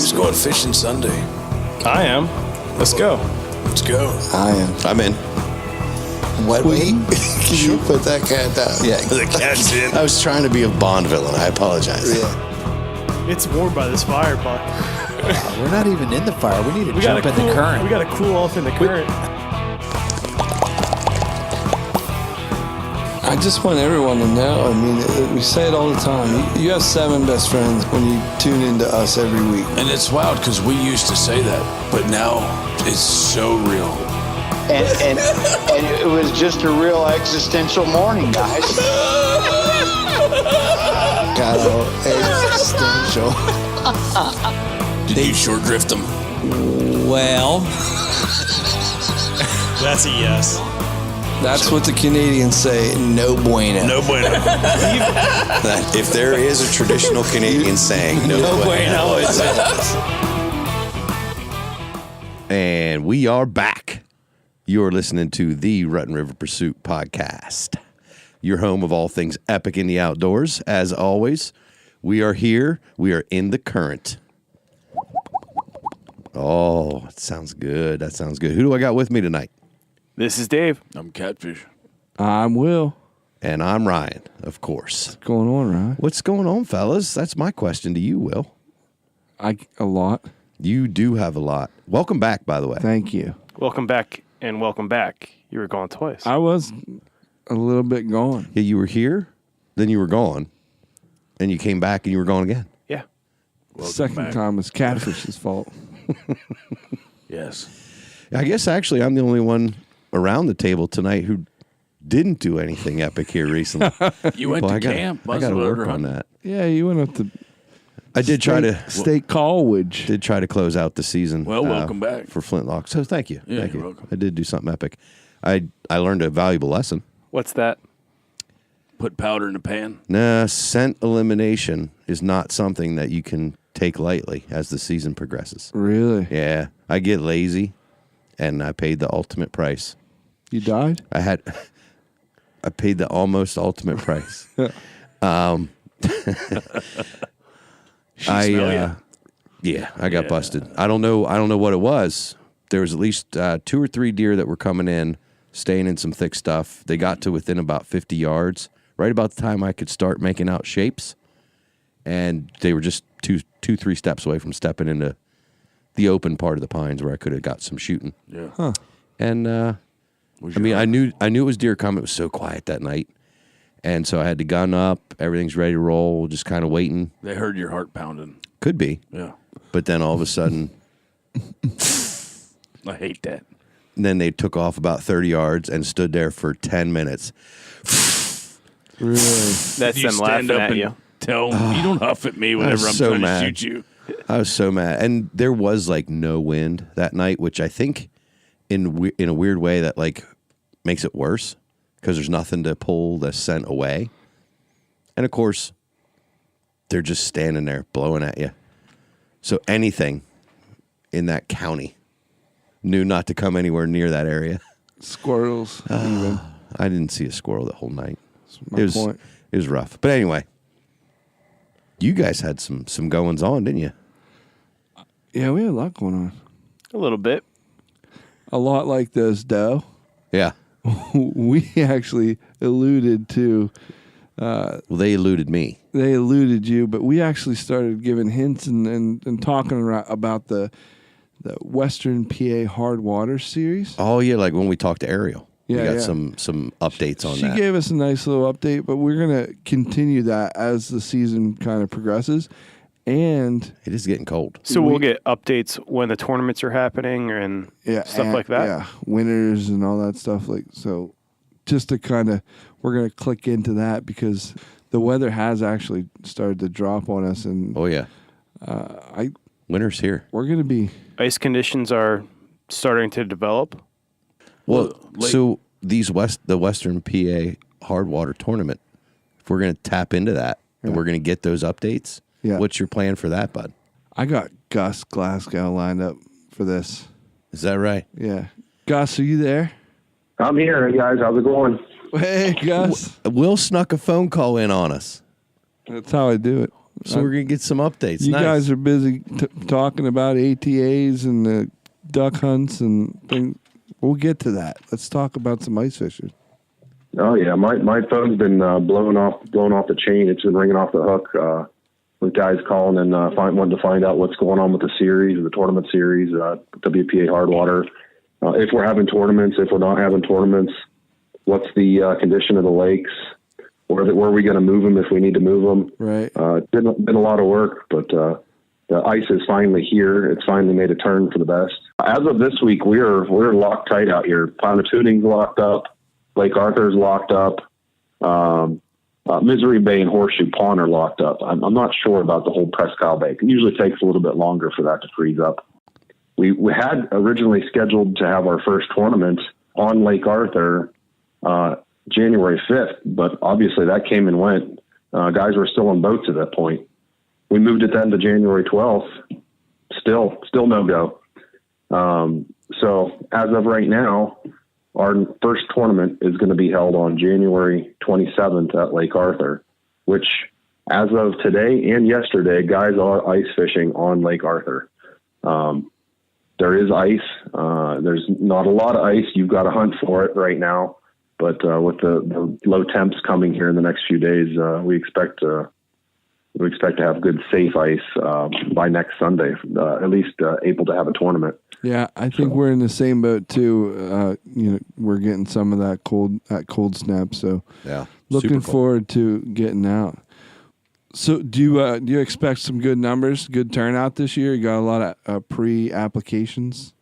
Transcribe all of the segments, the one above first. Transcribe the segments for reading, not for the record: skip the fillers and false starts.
Who's going fishing Sunday? I am. Let's go. Let's go. I am. I'm in. What? Wait. Can you put that cat down? Yeah. The cat's in. I was trying to be a Bond villain. I apologize. Yeah. It's warm by this fire, Buck. We're not even in the fire. We need to jump in the current. We got to cool off in the current. I just want everyone to know, I mean, we say it all the time. You have 7 best friends when you tune into us every week. And it's wild because we used to say that, but now it's so real. And it was just a real existential morning, guys. God, existential. Did you short drift them? Well, That's a yes. That's what the Canadians say, no bueno. No bueno. If there is a traditional Canadian saying, no bueno. And we are back. You're listening to the Rutten River Pursuit podcast, your home of all things epic in the outdoors. As always, we are here. We are in the current. Oh, that sounds good. That sounds good. Who do I got with me tonight? This is Dave. I'm Catfish. I'm Will. And I'm Ryan, of course. What's going on, Ryan? What's going on, fellas? That's my question to you, Will. A lot. You do have a lot. Welcome back, by the way. Thank you. Welcome back and welcome back. You were gone twice. I was a little bit gone. Yeah, you were here, then you were gone, and you came back and you were gone again. Yeah. Second back. time was Catfish's fault. Yes. I guess actually I'm the only one around the table tonight who didn't do anything epic here recently. You went to camp. I got to work on that. Yeah, you went up to I did try to State College. did try to close out the season. Well, welcome back. for Flintlock. So thank you. Yeah, thank you're you. welcome. I did do something epic. I learned a valuable lesson. What's that? Put powder in the pan. Nah, scent elimination is not something that you can take lightly as the season progresses. Really? Yeah, I get lazy, and I paid the ultimate price. You died? I paid the almost ultimate price. Yeah, I got busted. I don't know what it was. There was at least 2 or 3 deer that were coming in, staying in some thick stuff. They got to within about 50 yards, right about the time I could start making out shapes, and they were just 2-3 steps away from stepping into the open part of the pines where I could have got some shooting. Yeah. Huh. And I knew it was deer coming. It was so quiet that night, and so I had the gun up. Everything's ready to roll. Just kind of waiting. They heard your heart pounding. Could be. Yeah. But then all of a sudden, I hate that. then they took off about 30 yards and stood there for 10 minutes. Really? That's You them stand laughing up at and you. tell them, you don't huff at me whenever I'm so trying mad. to shoot you. I was so mad. And there was like no wind that night, which I think in a weird way that like makes it worse because there's nothing to pull the scent away. And of course, they're just standing there blowing at you. So anything in that county knew not to come anywhere near that area. Squirrels. Even. I didn't see a squirrel the whole night. My point. It was rough. But anyway, you guys had some goings on, didn't you? Yeah, we had a lot going on. A little bit. A lot like those doe. Yeah. We actually alluded to. Well, they eluded me. They eluded you, but we actually started giving hints and talking about the Western PA Hard Water series. Oh, yeah, like when we talked to Ariel. Yeah, we got yeah. some updates on She that. gave us a nice little update, but we're going to continue that as the season kind of progresses. And It is getting cold. So we'll get updates when the tournaments are happening and stuff like that. Yeah, winners and all that stuff. So just to kind of, we're going to click into that because the weather has actually started to drop on us. And Oh, yeah. Winter's here. we're going to be, Ice conditions are starting to develop. Well, so the Western PA Hard Water Tournament, if we're going to tap into that and we're going to get those updates, what's your plan for that, bud? I got Gus Glasgow lined up for this. Is that right? Yeah. Gus, are you there? I'm here, guys. How's it going? Hey, Gus. Will snuck a phone call in on us. That's how I do it. So we're going to get some updates. You Nice. guys are busy talking about ATAs and the duck hunts and things. We'll get to that. Let's talk about some ice fishing. Oh yeah, my phone's been blown off the chain. It's been ringing off the hook with guys calling and wanting to find out what's going on with the series, the tournament series, WPA Hardwater. If we're having tournaments, if we're not having tournaments, what's the condition of the lakes? Where are we going to move them if we need to move them? Right. It's been a lot of work, but the ice is finally here. It's finally made a turn for the best. As of this week, we're locked tight out here. Pontooning's locked up. Lake Arthur's locked up. Misery Bay and Horseshoe Pond are locked up. I'm not sure about the whole Presque Isle Bay. It usually takes a little bit longer for that to freeze up. We had originally scheduled to have our first tournament on Lake Arthur January 5th, but obviously that came and went. Guys were still on boats at that point. We moved it then to January 12th. Still no go. So as of right now, our first tournament is going to be held on January 27th at Lake Arthur, which as of today and yesterday, guys are ice fishing on Lake Arthur. There is ice. There's not a lot of ice. You've got to hunt for it right now. But with the low temps coming here in the next few days, we expect to have good, safe ice by next Sunday, at least able to have a tournament. Yeah, I think we're in the same boat too. We're getting some of that cold snap. So yeah, looking forward to getting out. So do you expect some good numbers, good turnout this year? You got a lot of pre-applications.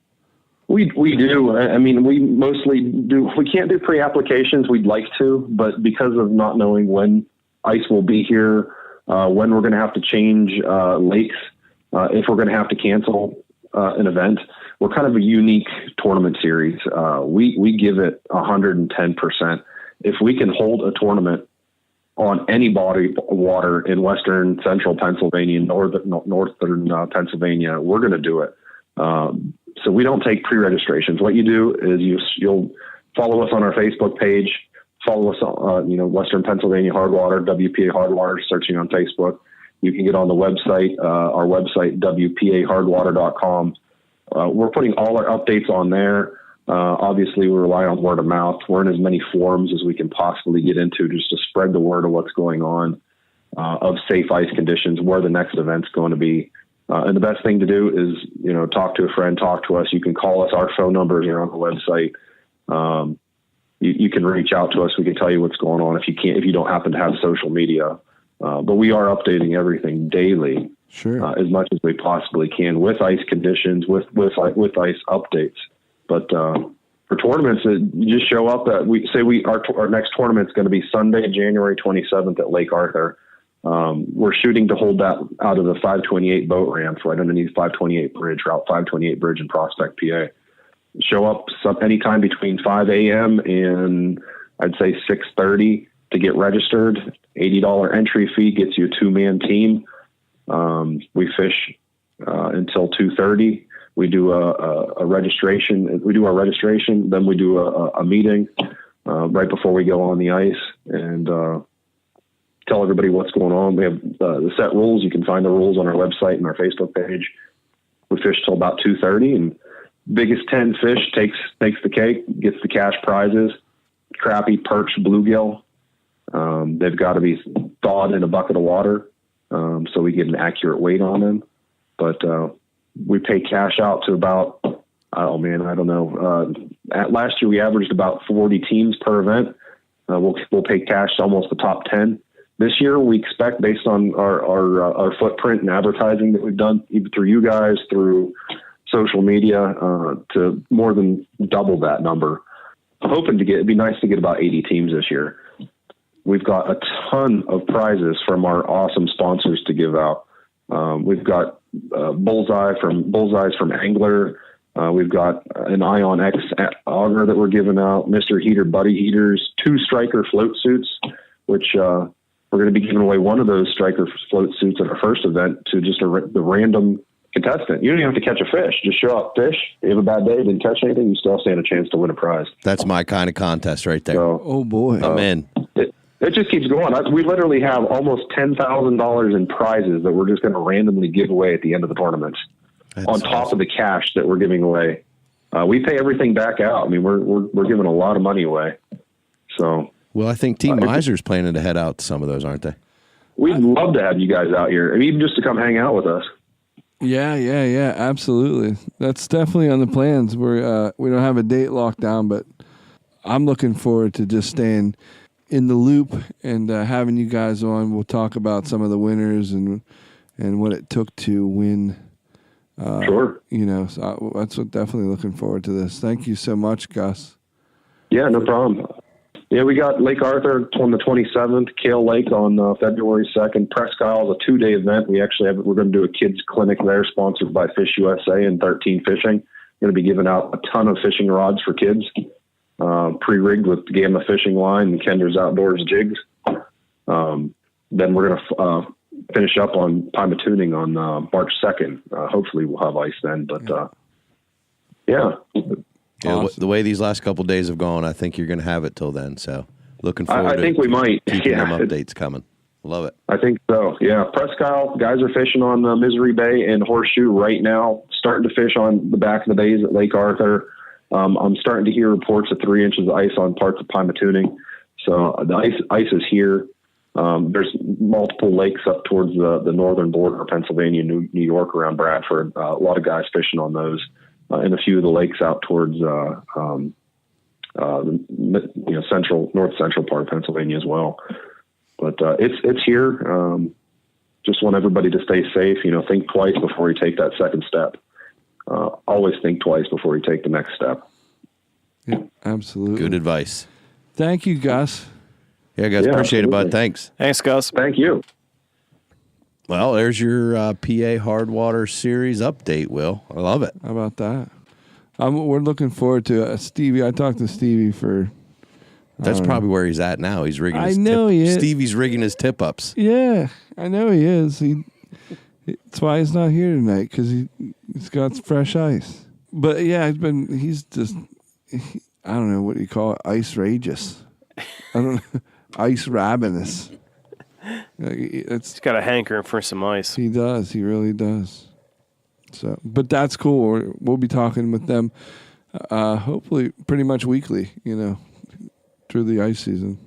We do. I mean, we mostly do. We can't do pre-applications. We'd like to, but because of not knowing when ice will be here, when we're going to have to change lakes, if we're going to have to cancel an event, we're kind of a unique tournament series. We give it 110%. If we can hold a tournament on any body of water in western central Pennsylvania, northern Pennsylvania, we're going to do it. So we don't take pre-registrations. What you do is you'll follow us on our Facebook page, follow us on, Western Pennsylvania Hardwater, WPA Hardwater, searching on Facebook. You can get on the website, our website, WPAHardwater.com. We're putting all our updates on there. Obviously, we rely on word of mouth. We're in as many forums as we can possibly get into just to spread the word of what's going on, of safe ice conditions, where the next event's going to be. And the best thing to do is, talk to a friend, talk to us. You can call us. Our phone numbers are on the website. You can reach out to us. We can tell you what's going on if you don't happen to have social media. But we are updating everything daily, sure, as much as we possibly can with ice conditions, with ice updates. But for tournaments, you just show up. Our next tournament is going to be Sunday, January 27th at Lake Arthur. We're shooting to hold that out of the 528 boat ramp right underneath 528 Bridge, Route 528 Bridge in Prospect, PA. Show up anytime between 5 a.m. and I'd say 6:30 to get registered. $80 entry fee gets you a 2-man team. We fish until 2:30. We do a registration. We do our registration. Then we do a meeting right before we go on the ice and tell everybody what's going on. We have the set rules. You can find the rules on our website and our Facebook page. We fish till about 2:30, and biggest 10 fish takes the cake, gets the cash prizes. Crappie, perch, bluegill. They've got to be thawed in a bucket of water so we get an accurate weight on them. But we pay cash out to about, I don't know. Last year we averaged about 40 teams per event. We'll pay cash to almost the top 10. This year we expect, based on our footprint and advertising that we've done, even through you guys, through social media, to more than double that number. I'm hoping it'd be nice to get about 80 teams this year. We've got a ton of prizes from our awesome sponsors to give out. We've got bullseyes from Angler. We've got an Ion X auger that we're giving out, Mr. Heater Buddy Heaters, 2 Striker float suits, which we're going to be giving away one of those Striker float suits at our first event to just the random contestant. You don't even have to catch a fish. Just show up, fish. You have a bad day, didn't catch anything, you still stand a chance to win a prize. That's my kind of contest right there. So, oh boy, I'm in. It just keeps going. We literally have almost $10,000 in prizes that we're just going to randomly give away at the end of the tournaments. That's on top awesome. Of the cash that we're giving away. We pay everything back out. I mean, we're giving a lot of money away. So, well, I think Team Miser's planning to head out to some of those, aren't they? We'd love to have you guys out here, and even just to come hang out with us. Yeah, absolutely. That's definitely on the plans. We don't have a date locked down, but I'm looking forward to just staying in the loop and having you guys on. We'll talk about some of the winners and what it took to win. Sure. So that's what definitely looking forward to this. Thank you so much, Gus. Yeah, no problem. Yeah, we got Lake Arthur on the 27th, Kale Lake on February 2nd. Presque Isle is a 2-day event. We're going to do a kids clinic there sponsored by Fish USA and 13 Fishing. We're going to be giving out a ton of fishing rods for kids, pre-rigged with Gamma fishing line and Kender's Outdoors jigs. Then we're going to finish up on Pima tuning on March 2nd. Hopefully we'll have ice then, but yeah. Yeah, awesome. The way these last couple of days have gone, I think you're going to have it till then. So, looking forward. I think we might. Keeping them updates coming. Love it. I think so. Yeah, Presque Isle guys are fishing on Misery Bay and Horseshoe right now. Starting to fish on the back of the bays at Lake Arthur. I'm starting to hear reports of 3 inches of ice on parts of Pima tuning. So the ice is here. There's multiple lakes up towards the northern border of Pennsylvania, New York, around Bradford. A lot of guys fishing on those. And a few of the lakes out towards north central part of Pennsylvania as well. But it's here. Just want everybody to stay safe. Think twice before you take that second step. Always think twice before you take the next step. Yeah, absolutely. Good advice. Thank you, Gus. Yeah, guys, appreciate it, bud. Thanks. Thanks, Gus. Thank you. Well, there's your PA Hardwater Series update, Will. I love it. How about that? We're looking forward to Stevie. I talked to Stevie for... That's probably where he's at now. He's rigging his he is. Stevie's rigging his tip-ups. Yeah, I know he is. That's why he's not here tonight, because he's got fresh ice. But yeah, he's just... I don't know what you call it. Ice rageous. I don't know. Ice ravenous. He's got a hankering for some ice. He does. He really does. So, but that's cool. We'll be talking with them, hopefully, pretty much weekly. Through the ice season.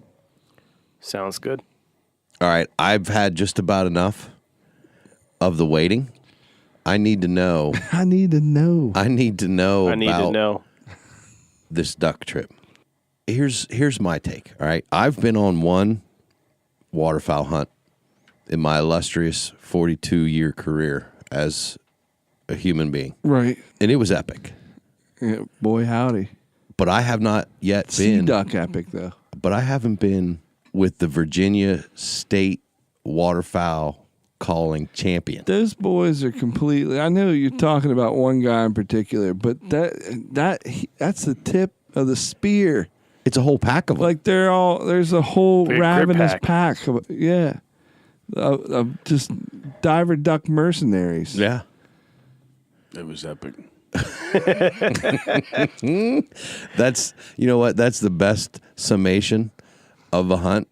Sounds good. All right, I've had just about enough of the waiting. I need to know. I need to know this duck trip. Here's my take. All right, I've been on one waterfowl hunt in my illustrious 42-year career as a human being. Right. And it was epic. Yeah, boy, howdy. But I have not yet been... Sea duck epic, though. But I haven't been with the Virginia State Waterfowl Calling Champion. Those boys are completely... I know you're talking about one guy in particular, but that's the tip of the spear. It's a whole pack of them. Like there's a whole Big ravenous pack. Yeah. Of just diver duck mercenaries. Yeah. It was epic. That's, you know what? That's the best summation of a hunt.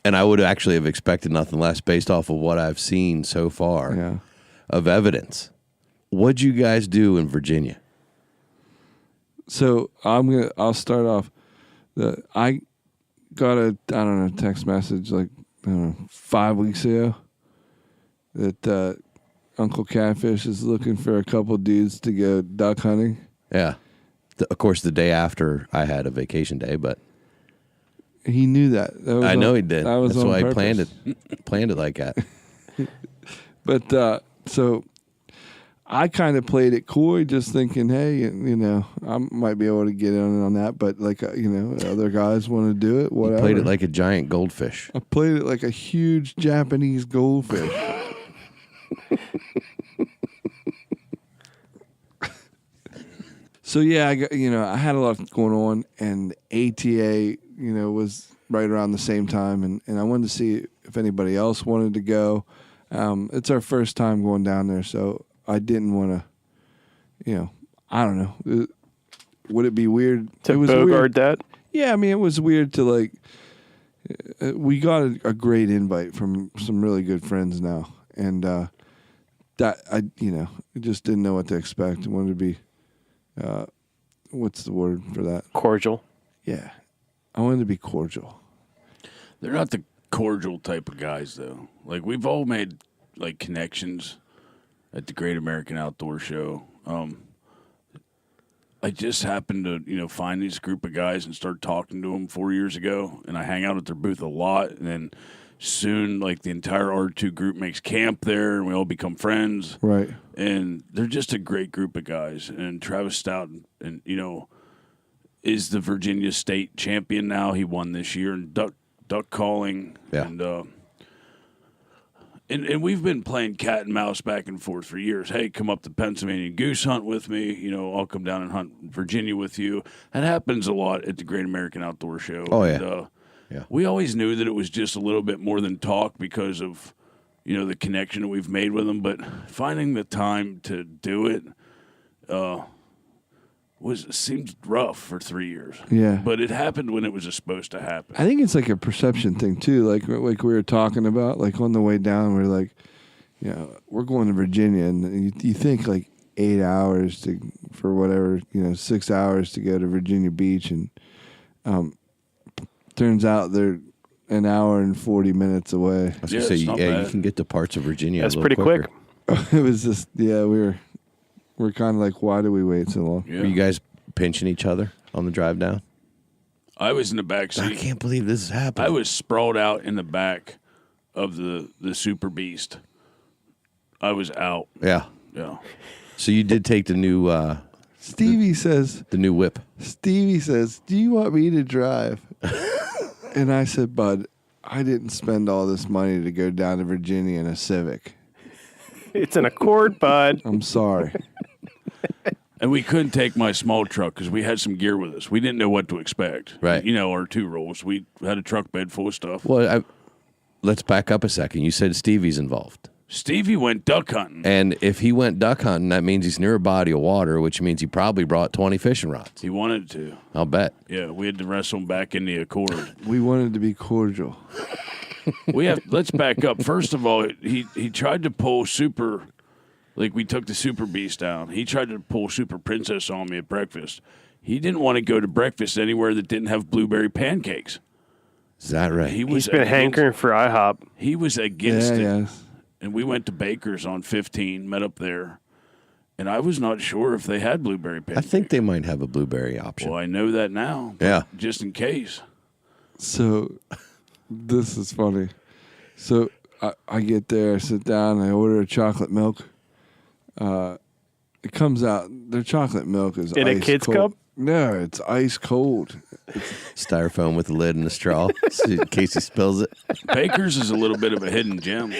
And I would actually have expected nothing less based off of what I've seen so far of evidence. What'd you guys do in Virginia? So I'll start off. I got a text message 5 weeks ago that Uncle Catfish is looking for a couple dudes to go duck hunting. Yeah. Of course, the day after I had a vacation day, but he knew that. I know he did. That's why I purpose. planned it like that. But so I kind of played it coy, just thinking, hey, I might be able to get in on that, but other guys want to do it, whatever. You played it like a giant goldfish. I played it like a huge Japanese goldfish. So yeah, I had a lot going on, and ATA, was right around the same time, and I wanted to see if anybody else wanted to go. It's our first time going down there, so I didn't want to, I don't know. Would it be weird to bogart that? Yeah, I mean, it was weird to We got a great invite from some really good friends now, and that I just didn't know what to expect. I wanted to be, what's the word for that? Cordial. Yeah, I wanted to be cordial. They're not the cordial type of guys, though. Like, we've all made, like, connections at the Great American Outdoor Show. I just happened to, find this group of guys and start talking to them 4 years ago, and I hang out at their booth a lot, and then soon, like, the entire R2 group makes camp there, and we all become friends. Right. And they're just a great group of guys. And Travis Stout, and is the Virginia State champion now. He won this year in duck calling. Yeah. And we've been playing cat and mouse back and forth for years. Hey, come up to Pennsylvania goose hunt with me. I'll come down and hunt Virginia with you. That happens a lot at the Great American Outdoor Show. Oh, yeah. And, yeah. We always knew that it was just a little bit more than talk because of, the connection that we've made with them. But finding the time to do it seemed rough for 3 years. Yeah. But it happened when it was supposed to happen. I think it's like a perception thing too. Like we were talking about, like on the way down, we're like, we're going to Virginia, and you think like 8 hours for whatever, 6 hours to go to Virginia Beach, and turns out they're an hour and 40 minutes away. I was going to say, you can get to parts of Virginia. That's a little pretty quicker. quick. It was just, we're kind of like, why do we wait so long? Yeah. Were you guys pinching each other on the drive down? I was in the back seat. I can't believe this is happening. I was sprawled out in the back of the Super Beast. I was out. Yeah. Yeah. So you did take the new Stevie says, the new whip. Stevie says, do you want me to drive? And I said, Bud, I didn't spend all this money to go down to Virginia in a Civic. It's an Accord, bud. I'm sorry. And we couldn't take my small truck because we had some gear with us. We didn't know what to expect. Right. Our 2 rolls. We had a truck bed full of stuff. Well, let's back up a second. You said Stevie's involved. Stevie went duck hunting. And if he went duck hunting, that means he's near a body of water, which means he probably brought 20 fishing rods. He wanted to. I'll bet. Yeah, we had to wrestle him back in the Accord. We wanted to be cordial. Let's back up. First of all, he tried to pull Super, like we took the Super Beast down. He tried to pull Super Princess on me at breakfast. He didn't want to go to breakfast anywhere that didn't have blueberry pancakes. Is that right? He's been hankering for IHOP. He was against it. Yes. And we went to Baker's on 15, met up there. And I was not sure if they had blueberry pancakes. I think they might have a blueberry option. Well, I know that now. Yeah. Just in case. So this is funny. So I get there, I sit down, I order a chocolate milk. It comes out, their chocolate milk is in ice a kid's cold. cup? No, it's ice cold. Styrofoam with a lid and a straw in case he spills it. Baker's is a little bit of a hidden gem.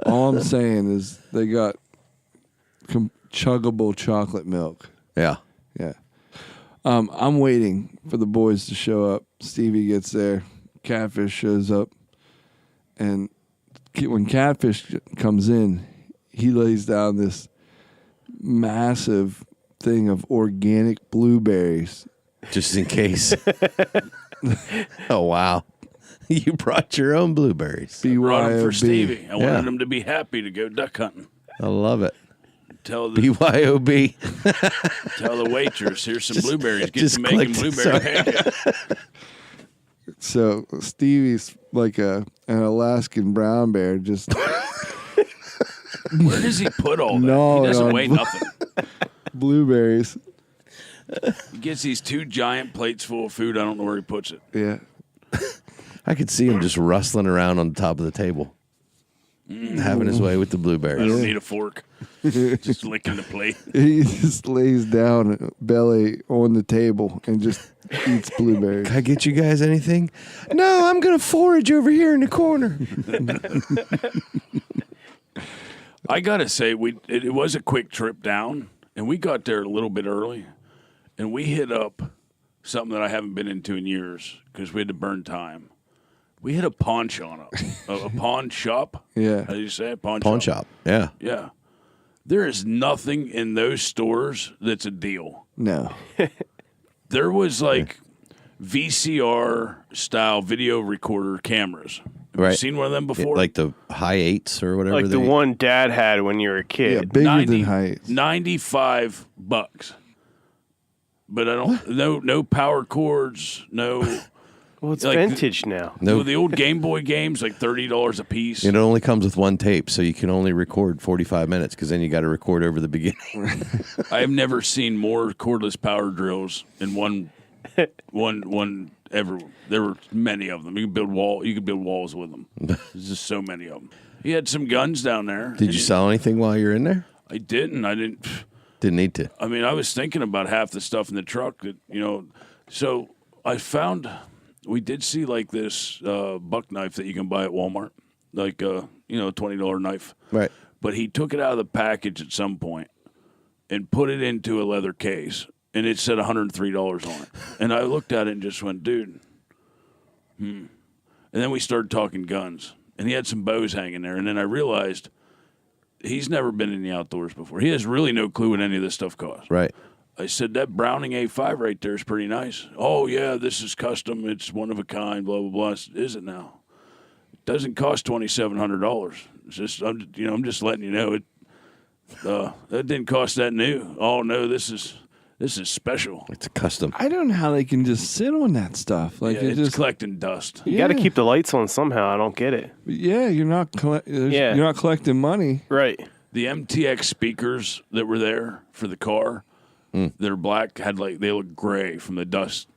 All I'm saying is they got chuggable chocolate milk. Yeah. Yeah. I'm waiting for the boys to show up. Stevie gets there. Catfish shows up. And when Catfish comes in, he lays down this massive thing of organic blueberries. Just in case. Oh, wow. You brought your own blueberries. Brought them for BYOB. Stevie. I Yeah. wanted him to be happy to go duck hunting. I love it. Tell the BYOB. waitress, here's some blueberries. Get just to making clicked. blueberry Sorry. pancakes. So Stevie's like an Alaskan brown bear. Just Where does he put all that? No, He doesn't no. weigh nothing. blueberries. He gets these 2 giant plates full of food. I don't know where he puts it. Yeah. I could see him just rustling around on the top of the table, having his way with the I blueberries. don't need a fork. Just licking the plate. He just lays down belly on the table and just eats blueberries. Can I get you guys anything? No, I'm going to forage over here in the corner. I gotta say, it was a quick trip down, and we got there a little bit early, and we hit up something that I haven't been into in years because we had to burn time. We hit a pawn shop. A pawn shop? Yeah. How do you say it? Pawn shop. Yeah. Yeah. There is nothing in those stores that's a deal. No. There was like VCR style video recorder cameras. Have you Right. seen one of them before? Like the high 8s or whatever. Like the one Dad had when you were a Yeah, kid. bigger than heights. $95. But I don't no power cords, no. Well, it's like- vintage now. No. Well, the old Game Boy games like $30 a piece. It only comes with one tape, so you can only record 45 minutes because then you got to record over the beginning. I have never seen more cordless power drills in one ever. There were many of them. You could build walls with them. There's just so many of them. He had some guns down there. Did you sell anything while you're in there? I didn't. Didn't need to. I mean, I was thinking about half the stuff in the truck that So I found we did see like this buck knife that you can buy at Walmart, like a $20 knife. Right. But he took it out of the package at some point and put it into a leather case, and it said $103 on it. And I looked at it and just went, dude. And then we started talking guns, and he had some bows hanging there, and then I realized he's never been in the outdoors before. He has really no clue what any of this stuff costs. Right. I said, that Browning A5 right there is pretty nice. Oh, yeah, this is custom. It's one of a kind, blah, blah, blah. I said, is it now? It doesn't cost $2,700. It's just, I'm just letting you know it. That didn't cost that new. Oh, no, this is special. It's a custom. I don't know how they can just sit on that stuff. Like Yeah, it it's just collecting dust. You got to keep the lights on somehow. I don't get it. you're not Yeah. you're not collecting money. Right. The MTX speakers that were there for the car, they're black, they look gray from the dust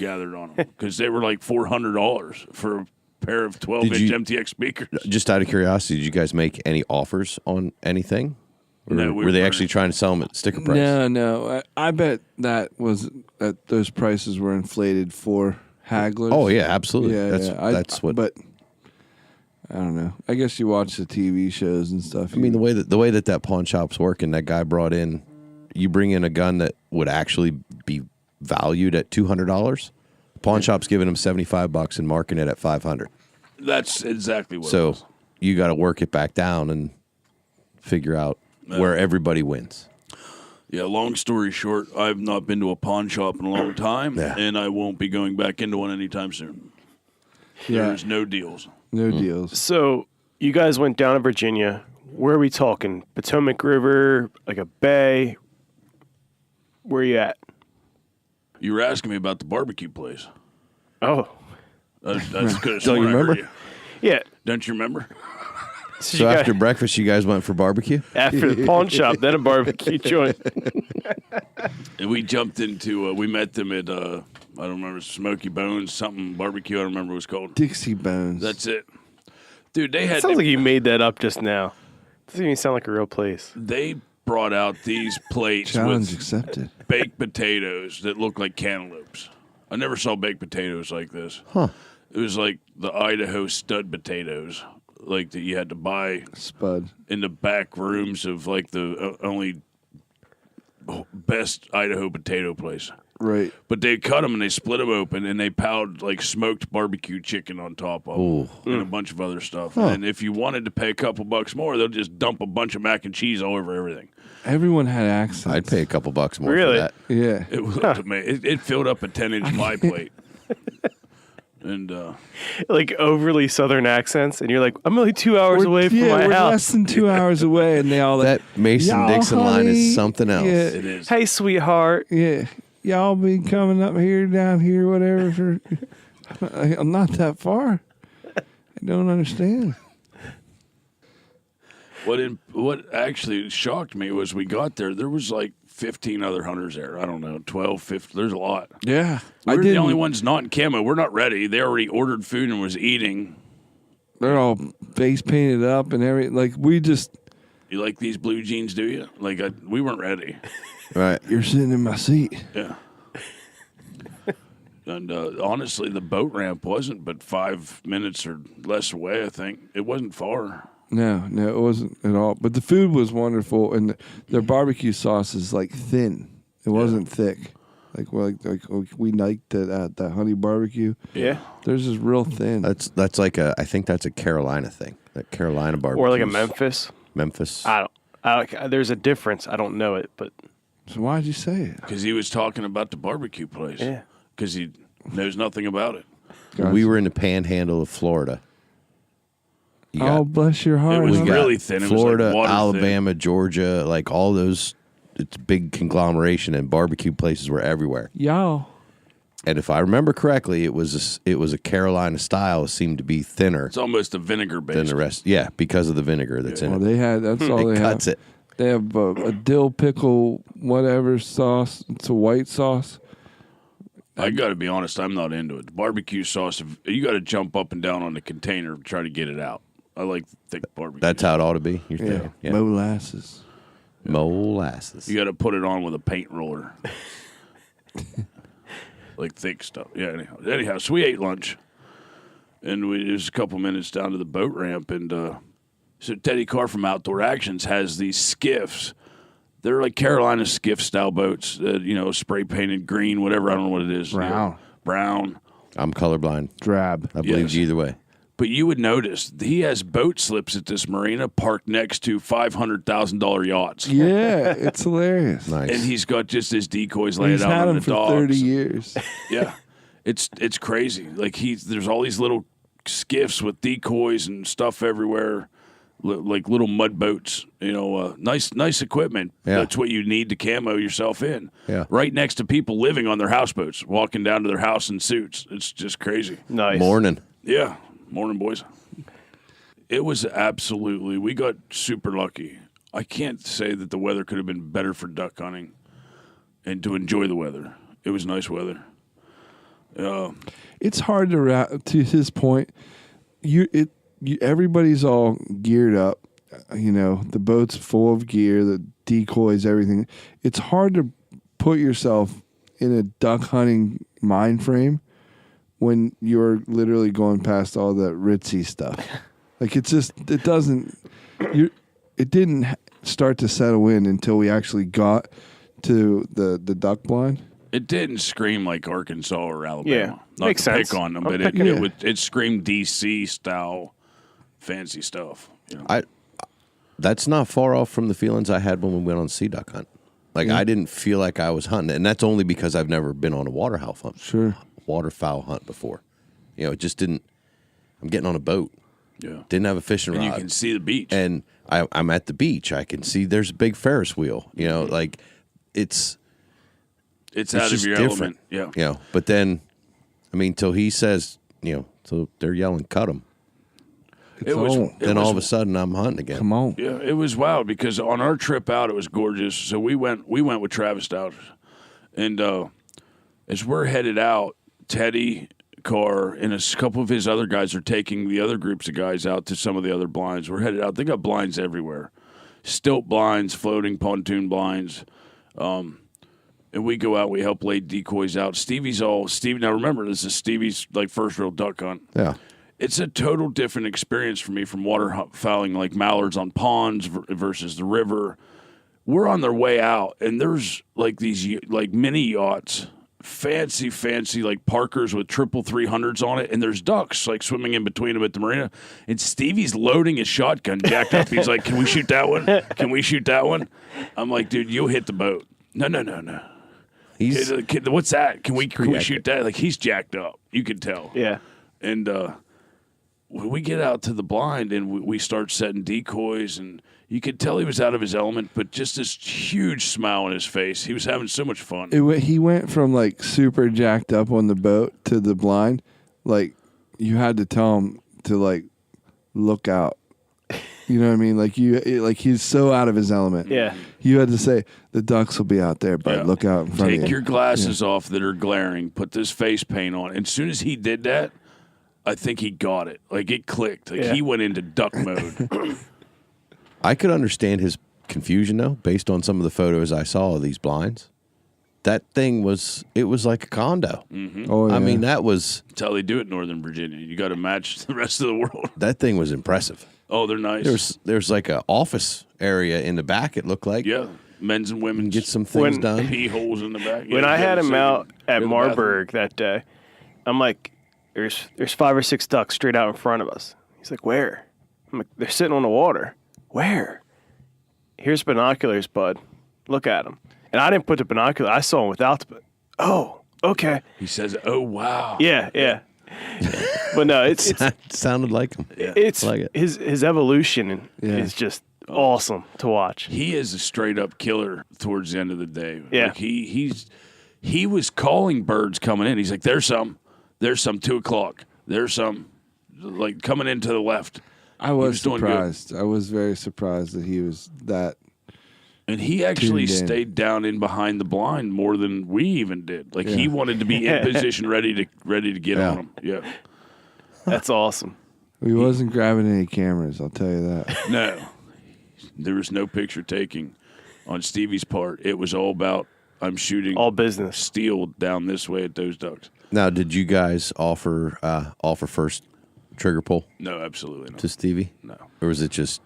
gathered on them because they were like $400 for a pair of 12-inch MTX speakers. Just out of curiosity, did you guys make any offers on anything? Or No, we were they weren't. actually trying to sell them at sticker price? No. I bet that those prices were inflated for hagglers. Oh yeah, absolutely. Yeah, That's what. But I don't know. I guess you watch the TV shows and stuff. I mean, the way that pawn shop's working, that guy brought in. You bring in a gun that would actually be valued at $200. Pawn shop's giving him $75 and marking it at $500. That's exactly what it So was. you got to work it back down and figure out where everybody wins. Yeah, long story short, I've not been to a pawn shop in a long time, Yeah. and I won't be going back into one anytime soon. Yeah. There's no deals. no deals. So you guys went down to Virginia. Where are we talking? Potomac River, like a bay? Where are you at? You were asking me about the barbecue place. Oh, That's good. Don't you remember? yeah. Don't you remember? So, So you after guys, breakfast, you guys went for barbecue? after the pawn shop, then a barbecue joint. And we jumped into, we met them at, I don't remember, Smoky Bones, something barbecue, I don't remember what it was called. Dixie Bones. That's it. Dude, they had, Sounds like you made that up just now. Doesn't even sound like a real place. they brought out these plates challenge with accepted. baked potatoes that looked like cantaloupes. I never saw baked potatoes like this. Huh. It was like the Idaho stud potatoes, like that you had to buy Spud. in the back rooms of like the only best Idaho potato place. Right. But they cut them and they split them open and they piled like smoked barbecue chicken on top of them and a bunch of other stuff. And if you wanted to pay a couple bucks more, they'll just dump a bunch of mac and cheese all over everything. Everyone had accents. I'd pay a couple bucks more Really? for that. Yeah. It was amazing. It filled up a 10-inch pie plate. And Like overly southern accents, and you're like, I'm only 2 hours away from my we're house. less than 2 hours away, and they all That Mason-Dixon line honey. is something else. Yeah. it is. Hey, sweetheart. Yeah, y'all be coming up here, down here, whatever. I'm not that far. I don't understand. What actually shocked me was we got there. There was like 15 other hunters there. I don't know, 12, 15. There's a lot. Yeah, We're the only ones not in camo. We're not ready. They already ordered food and was eating. They're all face painted up and everything. Like we just, You like these blue jeans, do you? Like we weren't ready. Right. you're sitting in my seat. Yeah. And honestly, the boat ramp wasn't but 5 minutes or less away, I think. It wasn't far. No, it wasn't at all. But the food was wonderful, and their barbecue sauce is like thin. It wasn't thick. Like we liked that honey barbecue. Yeah. Theirs is real thin. That's like I think that's a Carolina thing. That Carolina barbecue. Or like a Memphis. Memphis. I don't. There's a difference. I don't know it, but So why'd you say it? Because he was talking about the barbecue place. Yeah. Because he Knows nothing about it. When we were in the panhandle of Florida. You Oh, bless your heart. It was we got really thin. It was like Florida, water thin. Alabama, Georgia, like all those. It's big conglomeration, and barbecue places were everywhere. Y'all. And if I remember correctly, it was a Carolina style. It seemed to be thinner It's almost a vinegar than base. the rest. Yeah, because of the vinegar that's in Well, it. they had, that's all It they cuts have. it. They have a dill pickle, whatever sauce. It's a white sauce. I got to be honest, I'm not into it. Barbecue sauce, you got to jump up and down on the container to try to get it out. I like thick barbecue. That's how it ought to be. You're Yeah. thinking. Yeah. Molasses. Molasses. You got to put it on with a paint roller. Like thick stuff. Yeah, anyhow, so we ate lunch. And it was a couple minutes down to the boat ramp. And so Teddy Carr from Outdoor Actions has these skiffs. They're like Carolina skiff style boats, spray painted green, whatever. I don't know what it is. Brown. Brown. I'm colorblind. Drab. I believe Yes. you either way. But you would notice he has boat slips at this marina parked next to $500,000 yachts. Yeah, it's hilarious. Nice. And he's got just his decoys laid He's out had on them the for docks. 30 years. Yeah. It's crazy. Like there's all these little skiffs with decoys and stuff everywhere. Like little mud boats, nice equipment. Yeah. That's what you need to camo yourself in. Yeah. Right next to people living on their houseboats, walking down to their house in suits. It's just crazy. Nice. Morning. Yeah. Morning, boys. It was absolutely, we got super lucky. I can't say that the weather could have been better for duck hunting and to enjoy the weather. It was nice weather. It's hard to wrap, to his point. Everybody's all geared up. The boat's full of gear, the decoys, everything. It's hard to put yourself in a duck hunting mind frame when you're literally going past all that ritzy stuff. Like it didn't start to settle in until we actually got to the duck blind. It didn't scream like Arkansas or Alabama. Yeah, Not makes to sense. pick on them, I'm but picking it. it screamed DC style fancy stuff. That's not far off from the feelings I had when we went on sea duck hunt. Like I didn't feel like I was hunting, and that's only because I've never been on a waterfowl hunt. Sure. Waterfowl hunt before. It just didn't. I'm getting on a boat. Yeah. Didn't have a fishing And rod. you can see the beach. And I'm at the beach. I can see there's a big Ferris wheel. Like it's it's out of just your different. element. Yeah. But then, till he says, so they're yelling, cut them. It was. Then all of a sudden, I'm hunting again. Come on. Yeah, it was wild because on our trip out, it was gorgeous. So we went with Travis Stout, and as we're headed out, Teddy Carr and a couple of his other guys are taking the other groups of guys out to some of the other blinds. We're headed out. They got blinds everywhere, stilt blinds, floating pontoon blinds, and we go out. We help lay decoys out. Stevie. Now remember, this is Stevie's first real duck hunt. Yeah. It's a total different experience for me from waterfowling like mallards on ponds versus the river. We're on their way out, and there's these mini yachts, fancy Parkers with 300s on it, and there's ducks swimming in between them at the marina. And Stevie's loading his shotgun, jacked up. He's like, "Can we shoot that one? Can we shoot that one?" I'm like, "Dude, you'll hit the boat." No. What's that? Can we shoot that? He's jacked up. You can tell. Yeah. And when we get out to the blind and we start setting decoys, and you could tell he was out of his element, but just this huge smile on his face. He was having so much fun. He went from super jacked up on the boat to the blind. You had to tell him to look out. You know what I mean? He's so out of his element. Yeah. You had to say the ducks will be out there, but Yeah. look out in front of you. Take your glasses off that are glaring. Put this face paint on. And as soon as he did that, I think he got it. It clicked. Yeah. He went into duck mode. I could understand his confusion though, based on some of the photos I saw of these blinds. That thing was like a condo. Oh, yeah. I mean, that was That's how they do it in Northern Virginia. You got to match the rest of the world. that thing was impressive. Oh, they're nice. There's an office area in the back. It looked like Yeah. Men's and women's. get some things When- done. pee holes in the back. When Yeah, I had yeah, him so out you at go to the bathroom. Marburg that day, I'm like, there's 5 or 6 ducks straight out in front of us. He's like, where? I'm like, they're sitting on the water. Where? Here's binoculars, bud. Look at them. And I didn't put the binocular. I saw them without the. Oh, okay. He says, "Oh wow." Yeah. But no, it's Sounded like him. it's like it. his evolution Yeah. is just awesome to watch. He is a straight up killer towards the end of the day. Yeah. Like he was calling birds coming in. He's like, there's some 2:00. There's some like coming in to the left. I was doing good. surprised. I was very surprised that he was that. And he actually Tuned in. stayed down in behind the blind more than we even did. Like he wanted to be in position ready to get on him. Yeah. That's awesome. He wasn't grabbing any cameras. I'll tell you that. No. There was no picture taking on Stevie's part. It was all about I'm shooting All business. steel down this way at those ducks. Now, did you guys offer first trigger pull No, absolutely not. to Stevie? No. Or was it just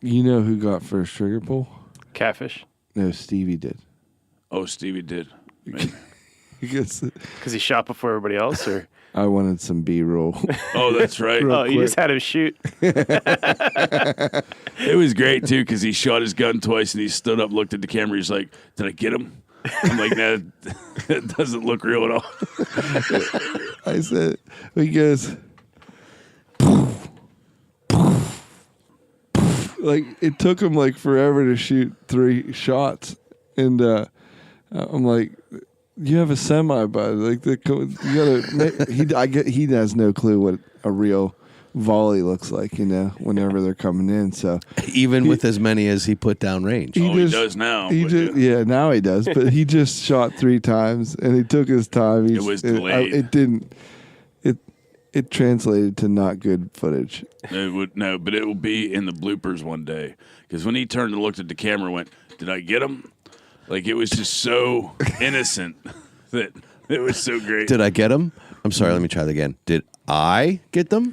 You know who got first trigger pull? Catfish. No, Stevie did. Oh, Stevie did. Man. Because Because he shot before everybody else, or I wanted some B-roll. Oh, that's right. oh, you just had him shoot. It was great too because he shot his gun twice and he stood up, looked at the camera. He's like, "Did I get him?" I'm like, "No, it doesn't look real at all." I said, he goes, like it took him like forever to shoot 3 shots, and I'm like, you have a semi, bud. Like you gotta. He has no clue what a real volley looks like, whenever they're coming in. So even with as many as he put down range? He does now. He but just, now he does. But he just shot 3 times, and he took his time. It was delayed. It didn't. It translated to not good footage. It would no, but it will be in the bloopers one day because when he turned and looked at the camera, and went, "Did I get him?" Like it was just so innocent that it was so great. Did I get them? I'm sorry. Let me try that again. Did I get them?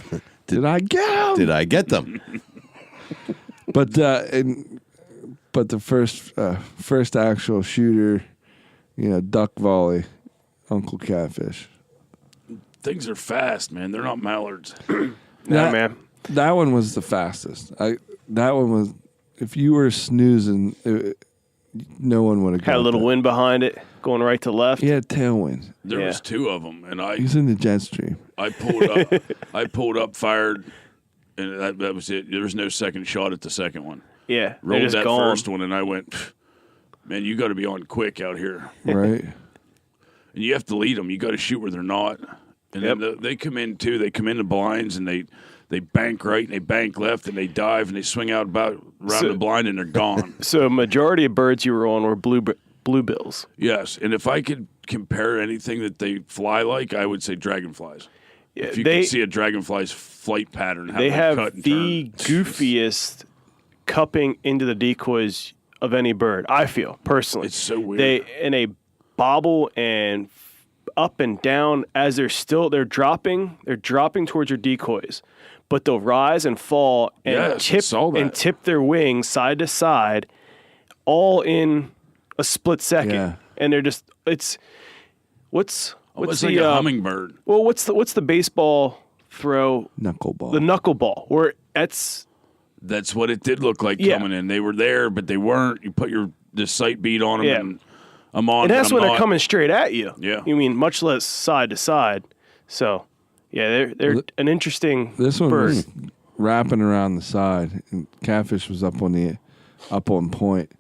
Mm-hmm. Did I get him? Did I get them? But the first actual shooter, duck volley, Uncle Catfish. Things are fast, man. They're not mallards. Nah, man. That one was the fastest. That one was. If you were snoozing, no one would have Had a little wind behind it, going right to left. He had tailwind. There Yeah. was 2 of them, and He's in the jet stream. I pulled up, fired, and that was it. There was no second shot at the second one. Yeah, they're Rolled just that gone. first one, and I went, "Man, you got to be on quick out here, Right? and you have to lead them. You got to shoot where they're not." And then they come in too. They come in the blinds, and they bank right and they bank left, and they dive and they swing out about around the blind, and they're gone. So majority of birds you were on were bluebills. Yes, and if I could compare anything that they fly like, I would say dragonflies. Yeah, If you they can see a dragonfly's flight pattern, how they have cut and the turn. goofiest cupping into the decoys of any bird. I feel personally, It's so weird. They bobble and up and down as they're dropping towards your decoys, but they'll rise and fall and Yes, I saw that. tip their wings side to side, all in a split second. Yeah. And they're just what's Almost the like a hummingbird. well what's the baseball throw, Knuckleball. the knuckleball, where that's That's what it did look like Yeah. coming in. They were there, but they weren't. You put the sight beat on them, Yeah. and I'm on. and that's but when I'm they're not. coming straight at you. Yeah. You mean much less side to side. So yeah, they're an interesting This one bird. was wrapping around the side, and Catfish was up on point.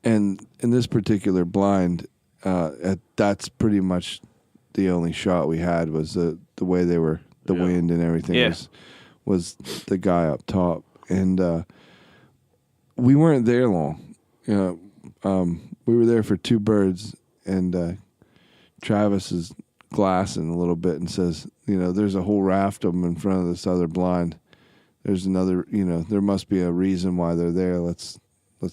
And in this particular blind, that's pretty much the only shot we had was the way they were, the wind and everything Yeah. was the guy up top, and we weren't there long. We were there for 2 birds, and Travis is glassing a little bit and says, there's a whole raft of them in front of this other blind. There's another, there must be a reason why they're there. Let's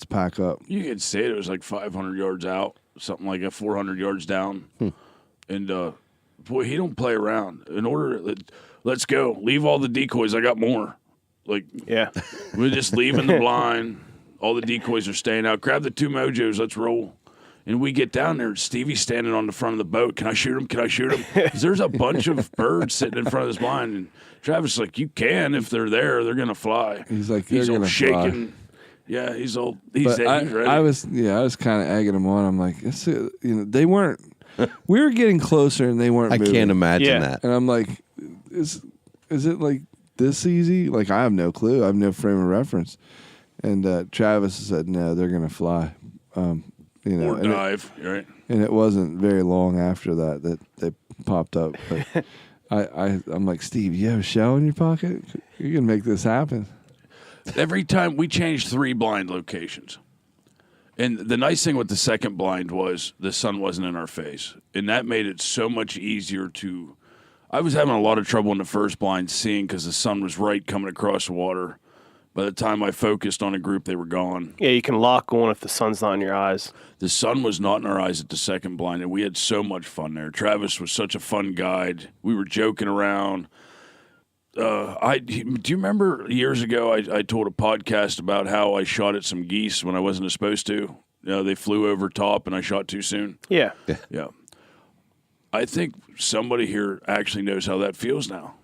pack up. You could say it was like 500 yards out, something like that, 400 yards down. And boy, he don't play around. Let's go. Leave all the decoys. I got more. Like Yeah. we're just leaving the blind. All the decoys are staying out. Grab the 2 mojos. Let's roll. And we get down there. Stevie's standing on the front of the boat. Can I shoot him? Can I shoot him? 'Cause there's a bunch of birds sitting in front of this blind. And Travis is like, you can. If they're there, they're going to fly. He's like, he's they're all gonna shaking. fly. Yeah, he's But ready. I was kind of egging him on. I'm like, they weren't. We were getting closer, and they weren't. I moving. can't imagine Yeah. that. And I'm like, is it like this easy? Like, I have no clue. I have no frame of reference. And Travis said, no, they're gonna fly. You know, Or dive, right? and it wasn't very long after that they popped up. But I'm like, Steve, you have a shell in your pocket? You can make this happen. Every time we changed 3 blind locations. And the nice thing with the second blind was the sun wasn't in our face. And that made it so much easier to... I was having a lot of trouble in the first blind seeing because the sun was right coming across the water. By the time I focused on a group, they were gone. Yeah, you can lock on if the sun's not in your eyes. The sun was not in our eyes at the second blind, and we had so much fun there. Travis was such a fun guide. We were joking around. Do you remember years ago I told a podcast about how I shot at some geese when I wasn't supposed to? You know, they flew over top and I shot too soon. Yeah. Yeah. I think somebody here actually knows how that feels now.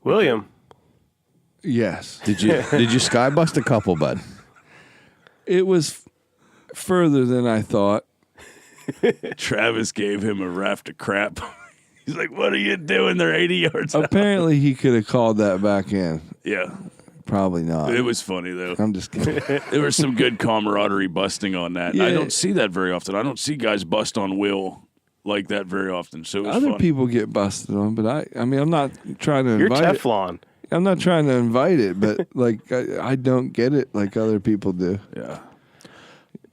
William. Yes, Did you skybust a couple, bud? it was further than I thought. Travis gave him a raft of crap. He's like, what are you doing? They're 80 yards out. Apparently, he could have called that back in. Yeah. Probably not. It was funny, though. I'm just kidding. There was some good camaraderie busting on that. Yeah. I don't see that very often. I don't see guys bust on Will like that very often. So it was Other fun. people get busted on, but I mean, I'm not trying to You're invite it. Teflon. I'm not trying to invite it, but like I don't get it like other people do. Yeah.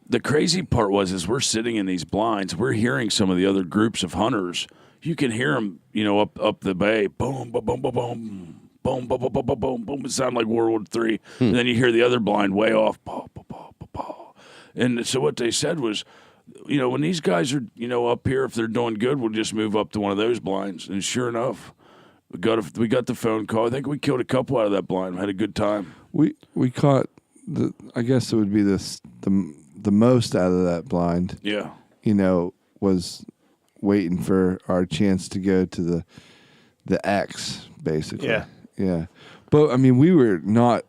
The crazy part was we're sitting in these blinds. We're hearing some of the other groups of hunters. You can hear them, you know, up the bay. Boom, boom, boom, boom, boom. Boom, boom, boom, boom, boom, boom, boom. It sounded like World War III. And then you hear the other blind way off. Bah, bah, bah, bah, bah. And so what they said was, you know, when these guys are, you know, up here, if they're doing good, we'll just move up to one of those blinds. And sure enough, we got the phone call. I think we killed a couple out of that blind. We had a good time. We caught I guess it would be the most out of that blind. Yeah. You know, was waiting for our chance to go to the X, basically. Yeah. Yeah. But I mean, we were not,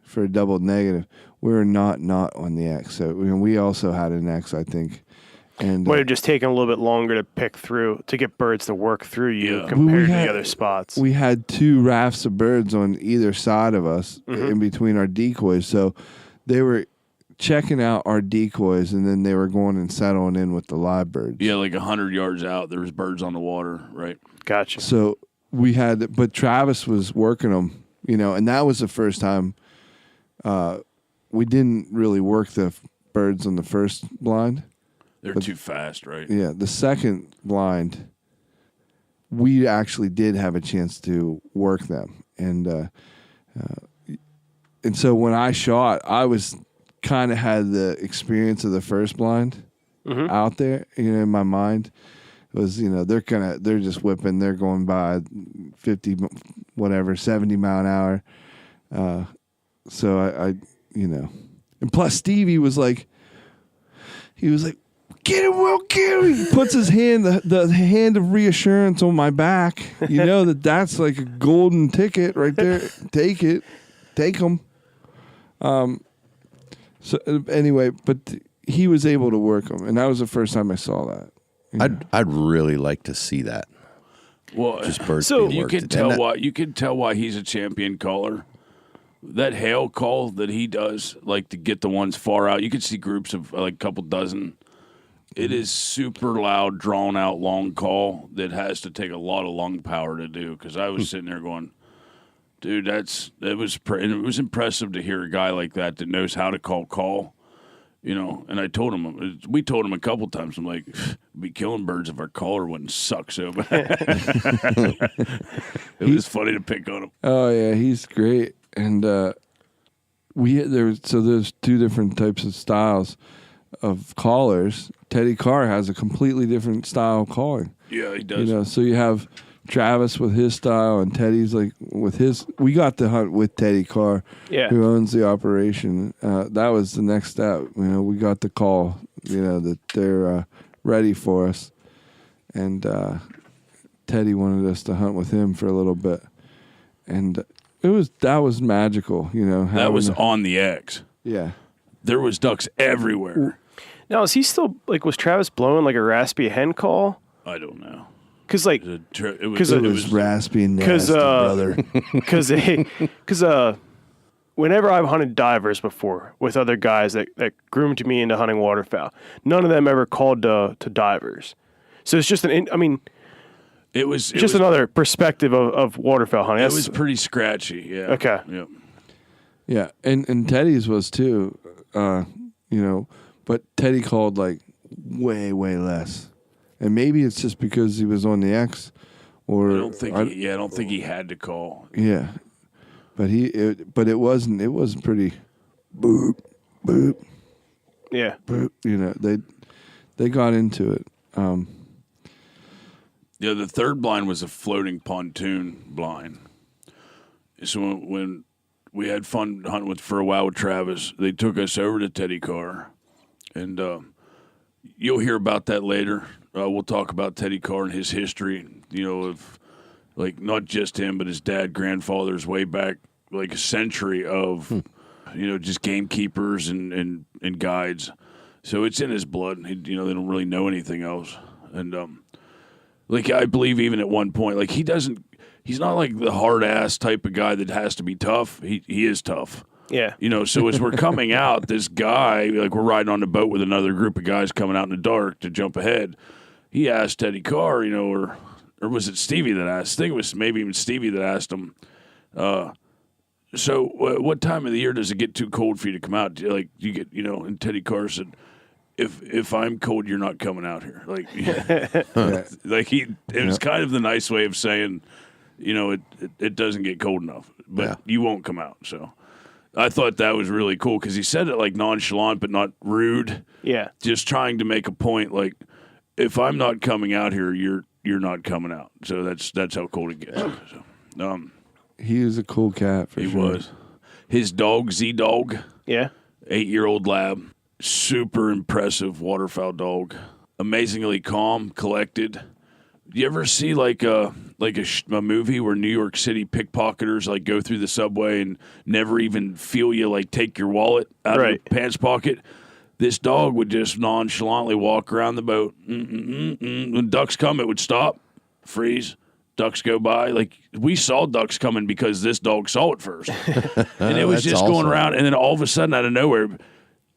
for a double negative, we were not on the X. So we also had an X, I think. And Would have just taken a little bit longer to pick through, to get birds to work through you Yeah. compared to had- the other spots. we had 2 rafts of birds on either side of us in between our decoys. So they were checking out our decoys, and then they were going and settling in with the live birds. Yeah, like 100 yards out, there was birds on the water, right? Gotcha. So we had, but Travis was working them, you know, and that was the first time we didn't really work the birds on the first blind. They're too fast, right? Yeah, the second blind, we actually did have a chance to work them, and so when I shot, I was kind of had the experience of the first blind out there, you know, in my mind. It was, you know, they're just whipping, they're going by 50, whatever, 70 mile an hour. So I you know, and plus Stevie was like, get him, Will, get him. He puts his hand, the hand of reassurance on my back. You know that's like a golden ticket right there. Take it. Take him. So anyway, but he was able to work them, and that was the first time I saw that. I'd really like to see that. Well, Just birds So being you worked. can And tell that- why he's a champion caller. That hail call that he does, like to get the ones far out. You can see groups of like a couple dozen. It is super loud, drawn out, long call that has to take a lot of lung power to do. Because I was sitting there going, dude, it was impressive to hear a guy like that knows how to call. You know, and we told him a couple times, I'm like, we'd be killing birds if our caller wouldn't suck so bad. It was funny to pick on him. Oh yeah, he's great, and there's 2 different types of styles of callers. Teddy Carr has a completely different style of calling. Yeah, he does. You know, so you have Travis with his style, and Teddy's like with his. We got to hunt with Teddy Carr, Yeah. who owns the operation. That was the next step. You know, we got the call. You know that they're ready for us, and Teddy wanted us to hunt with him for a little bit, and that was magical. You know, That was having on the X. yeah. There was ducks everywhere. Now, is he still, like, was Travis blowing, like, a raspy hen call? I don't know. Because, like, It It was raspy and nasty, brother. because whenever I've hunted divers before with other guys that groomed me into hunting waterfowl, none of them ever called to divers. So it's just it was another perspective of waterfowl hunting. It was pretty scratchy. Yeah. Okay. Yep. Yeah, and Teddy's was too, but Teddy called like way less, and maybe it's just because he was on the X, or I don't think he had to call. Yeah, but it wasn't pretty, boop boop Yeah. boop. They got into it. Yeah, the third blind was a floating pontoon blind. So when we had fun hunting for a while with Travis, they took us over to Teddy Carr, and you'll hear about that later. We'll talk about Teddy Carr and his history, of like not just him, but his dad, grandfathers way back, like a century of, just gamekeepers and guides. So it's in his blood. They don't really know anything else. And like I believe even at one point, like he's not like the hard ass type of guy that has to be tough. He is tough. Yeah. So as we're coming out, this guy, like we're riding on the boat with another group of guys coming out in the dark to jump ahead. He asked Teddy Carr, or was it Stevie that asked? I think it was maybe even Stevie that asked him. So what time of the year does it get too cold for you to come out? Like you get, and Teddy Carr said, if I'm cold, you're not coming out here. Like, like it was kind of the nice way of saying, it doesn't get cold enough, but you won't come out. So I thought that was really cool because he said it like nonchalant but not rude. Yeah. Just trying to make a point, like if I'm not coming out here, you're not coming out. So that's how cold it gets. So, he was a cool cat for sure. He was. His dog, Z-Dog. Yeah. 8-year-old lab. Super impressive waterfowl dog. Amazingly calm, collected. You ever see like a movie where New York City pickpocketers like go through the subway and never even feel you like take your wallet out of your pants pocket? This dog would just nonchalantly walk around the boat. When ducks come, it would stop, freeze. Ducks go by. Like we saw ducks coming because this dog saw it first, and it was just going around. And then all of a sudden, out of nowhere,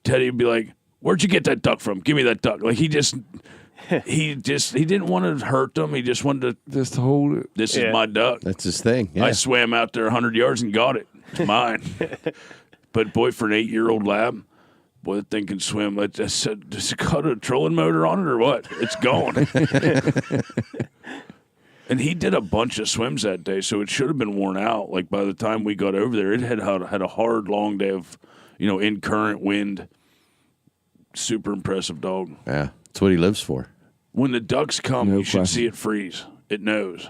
Teddy would be like, "Where'd you get that duck from? Give me that duck!" Like he didn't want to hurt them. He just wanted to just hold it. This is my duck. That's his thing. Yeah. I swam out there 100 yards and got it. It's mine. But boy, for an 8-year-old lab, boy, that thing can swim. I said, does it got a trolling motor on it or what? It's gone. And he did a bunch of swims that day, so it should have been worn out. Like by the time we got over there, it had a hard, long day of, in current wind. Super impressive dog. Yeah, that's what he lives for. When the ducks come, you should see it freeze. It knows.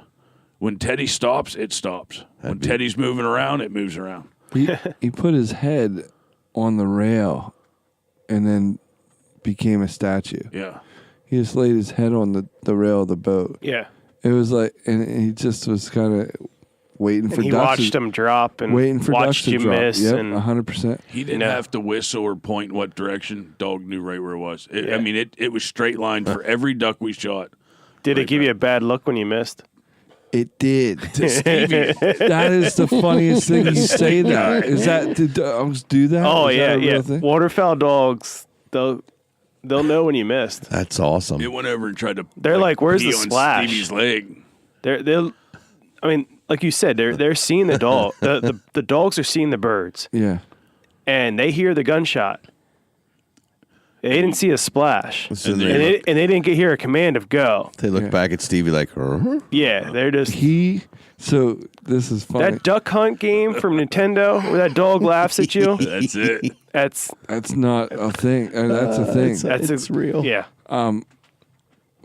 When Teddy stops, it stops. When Teddy's moving around, it moves around. He put his head on the rail and then became a statue. Yeah. He just laid his head on the rail of the boat. Yeah. It was like, and he just was kind of waiting for ducks. He watched him drop and waiting for watched ducks to you drop. miss. Yep, and 100%. He didn't have to whistle or point in what direction. Dog knew right where it was. I mean, it was straight line for every duck we shot. Did it give you a bad look when you missed? It did. To Stevie. That is the funniest thing you say that. Is that, did dogs do that? Oh, is yeah, that a real yeah. thing? Waterfowl dogs, they'll know when you missed. That's awesome. It went over and tried to. They're like, where's pee the on splash? Stevie's leg. They're I mean, like you said, they're seeing the dog. The dogs are seeing the birds, Yeah. and they hear the gunshot. They didn't see a splash, So and they, they didn't hear a command of go. look back at Stevie like, Yeah, they're just So this is funny. that duck hunt game from Nintendo where that dog laughs at you. That's it. That's not a thing. That's a thing. It's real. Yeah,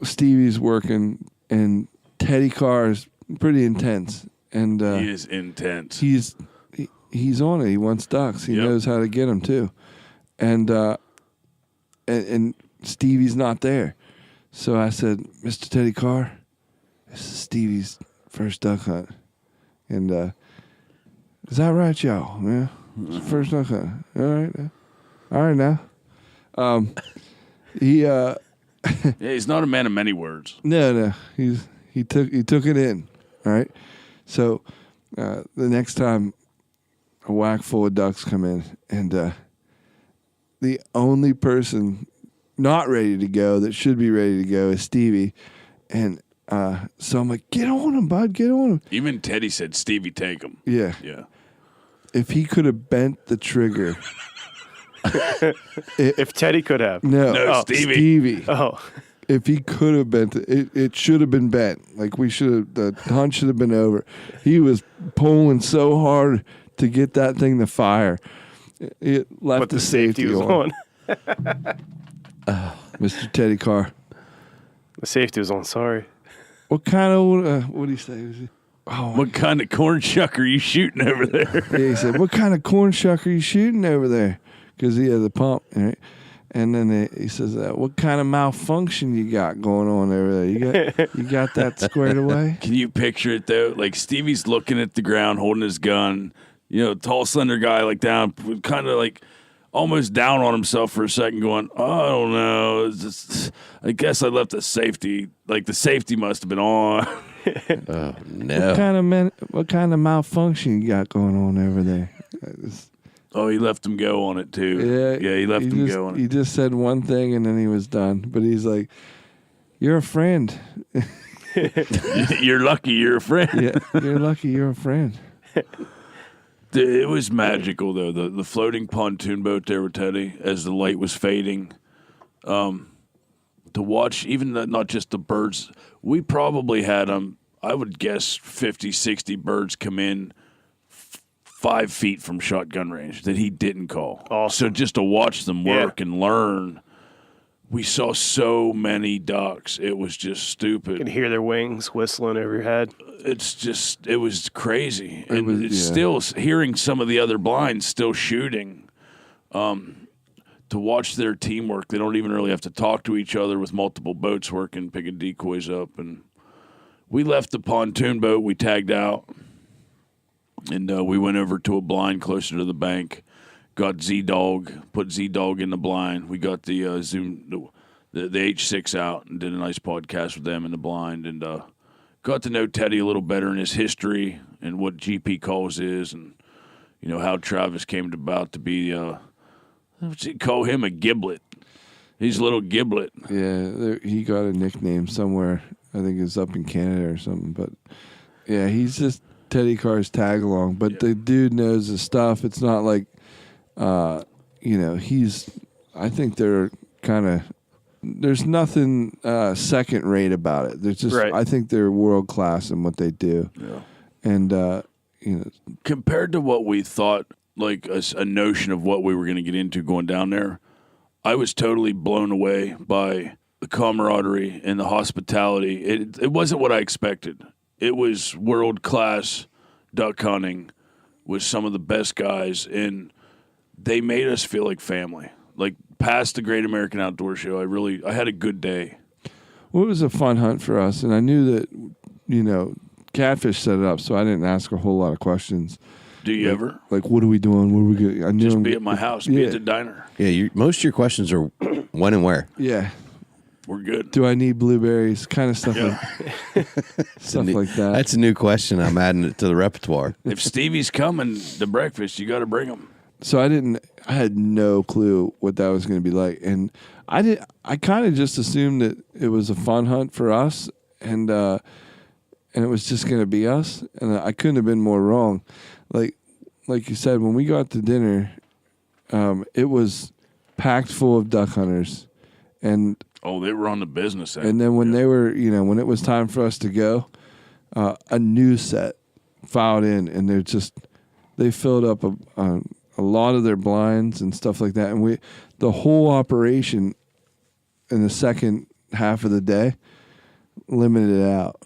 Stevie's working, and Teddy Carr is pretty intense, and He is intense. he's on it. He wants ducks. He Yep. knows how to get them too, and Stevie's not there. So I said, "Mr. Teddy Carr, this is Stevie's first duck hunt, and is that right, y'all? Yeah, it's the first duck hunt. All right now." Yeah, he's not a man of many words. No. He took it in. All right. So the next time a whack full of ducks come in, and the only person not ready to go that should be ready to go is Stevie, and so I'm like, get on him, bud, get on him. Even Teddy said, Stevie, take him. Yeah. Yeah. If he could have bent the trigger. If Teddy could have. No, Stevie. Oh. If he could have bent it, it should have been bent. Like the hunt should have been over. He was pulling so hard to get that thing to fire. It left But the safety was on. Mr. Teddy Carr. The safety was on, sorry. What kind of, what did he say? What kind of corn shuck are you shooting over there? Yeah, he said, what kind of corn shuck are you shooting over there? Because he had the pump, right? And then he says, what kind of malfunction you got going on over there? You got that squared away? Can you picture it, though? Like, Stevie's looking at the ground, holding his gun. You know, tall, slender guy, like down, kind of like almost down on himself for a second, going, oh, I don't know. It's just, I guess I left the safety. Like, the safety must have been on. Oh, no. What kind of malfunction you got going on over there? Oh, he left him go on it, too. Yeah, he left him go on it. He just said one thing, and then he was done. But he's like, you're a friend. You're lucky you're a friend. Yeah, you're lucky you're a friend. It was magical, though. The floating pontoon boat there with Teddy as the light was fading. To watch, even not just the birds. We probably had, I would guess, 50, 60 birds come in 5 feet from shotgun range that he didn't call. Awesome. So just to watch them work and learn, we saw so many ducks. It was just stupid. You can hear their wings whistling over your head. It was crazy. And was, it's yeah. still hearing some of the other blinds still shooting. To watch their teamwork, they don't even really have to talk to each other with multiple boats working, picking decoys up. And we left the pontoon boat. We tagged out. And we went over to a blind closer to the bank, got Z-Dog, put Z-Dog in the blind. We got the Zoom, the H6 out and did a nice podcast with them in the blind, and got to know Teddy a little better in his history and what GP calls is, and you know how Travis came about to be. What's he call him, a giblet? He's a little giblet. Yeah, he got a nickname somewhere. I think it's up in Canada or something. But yeah, he's just Teddy Carr's tag along. But the dude knows his stuff. It's not like, I think they're kind of, there's nothing second rate about it. There's just, right. I think they're world class in what they do. Yeah. And, Compared to what we thought, like a notion of what we were going to get into going down there, I was totally blown away by the camaraderie and the hospitality. It wasn't what I expected. It was world-class duck hunting with some of the best guys, and they made us feel like family. Like, past the Great American Outdoor Show, I had a good day. well, it was a fun hunt for us. And I knew that, Catfish set it up, so I didn't ask a whole lot of questions. Do you ever? Like, what are we doing? What are we going? I knew Just him- be at my house, be at the diner. Yeah, most of your questions are when and where. Yeah. We're good. Do I need blueberries? Kind of stuff like that. That's a new question. I'm adding it to the repertoire. If Stevie's coming to breakfast, you got to bring him. So I had no clue what that was going to be like. And I kind of just assumed that it was a fun hunt for us and it was just going to be us. And I couldn't have been more wrong. Like you said, when we got to dinner, it was packed full of duck hunters. And Oh, they were on the business end. And then when they were, when it was time for us to go, a new set filed in, and they filled up a lot of their blinds and stuff like that. And the whole operation in the second half of the day limited it out.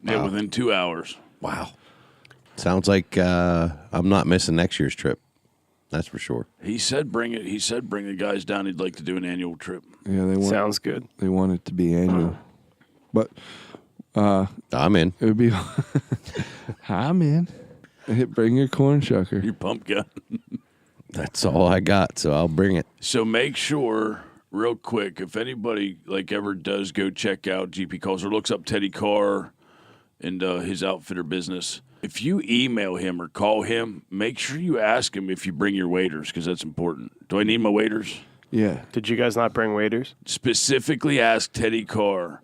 Yeah, within 2 hours. Wow. Sounds like I'm not missing next year's trip. That's for sure. He said bring it. He said bring the guys down. He'd like to do an annual trip. Yeah, they want Sounds good. They want it to be annual, but I'm in. it would be. I'm in. Bring your corn shucker. Your pump gun. That's all I got, so I'll bring it. So make sure real quick, if anybody like ever does go check out GP Calls or looks up Teddy Carr and his outfitter business, if you email him or call him, make sure you ask him if you bring your waiters, because that's important. Do I need my waiters? Yeah. Did you guys not bring waiters? Specifically ask Teddy Carr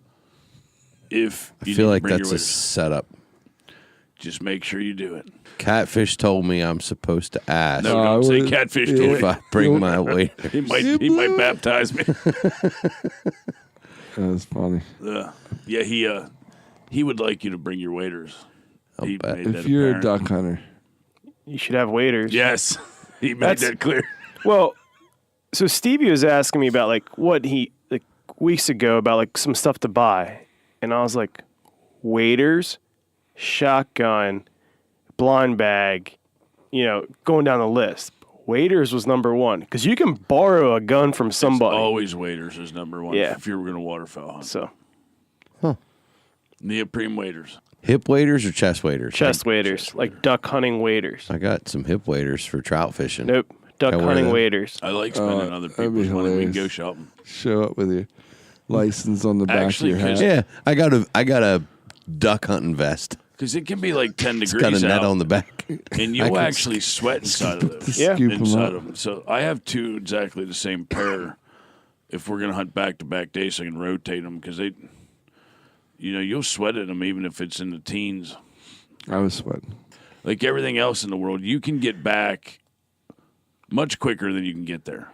if you I feel need to like bring that's your a waiters. setup. Just make sure you do it. Catfish told me I'm supposed to ask No, I don't say would- Catfish yeah. told if me. I bring my waiter. He might baptize me. That's funny. Yeah, he would like you to bring your waiters. He bet. made that If you're apparent. a duck hunter, You should have waiters. Yes, he made That's- that clear. Well, so Stevie was asking me about like what he like weeks ago about like some stuff to buy, and I was like, waiters, shotgun, blind bag, going down the list. Waiters was number one because you can borrow a gun from somebody. Always waiters is number one. Yeah. If you were going to waterfowl hunt, So neoprene waiters. Hip waders or chest waders? chest waiters, like duck hunting waiters. I got some hip waders for trout fishing. Nope, duck Can I wear hunting them? waiters. I like spending other that'd be people's money. We can hilarious. go shopping. show up with your license on the back Actually, of your hat. Yeah, I got a duck hunting vest. Because it can be like 10 It's degrees got a net out, on the back. and I you'll can actually sweat inside of those. Yeah. Scoop 'em inside up. of them. So I have two exactly the same pair. If we're going to hunt back-to-back days, so I can rotate them because they, you'll sweat at them even if it's in the teens. I was sweating. Like everything else in the world, you can get back much quicker than you can get there.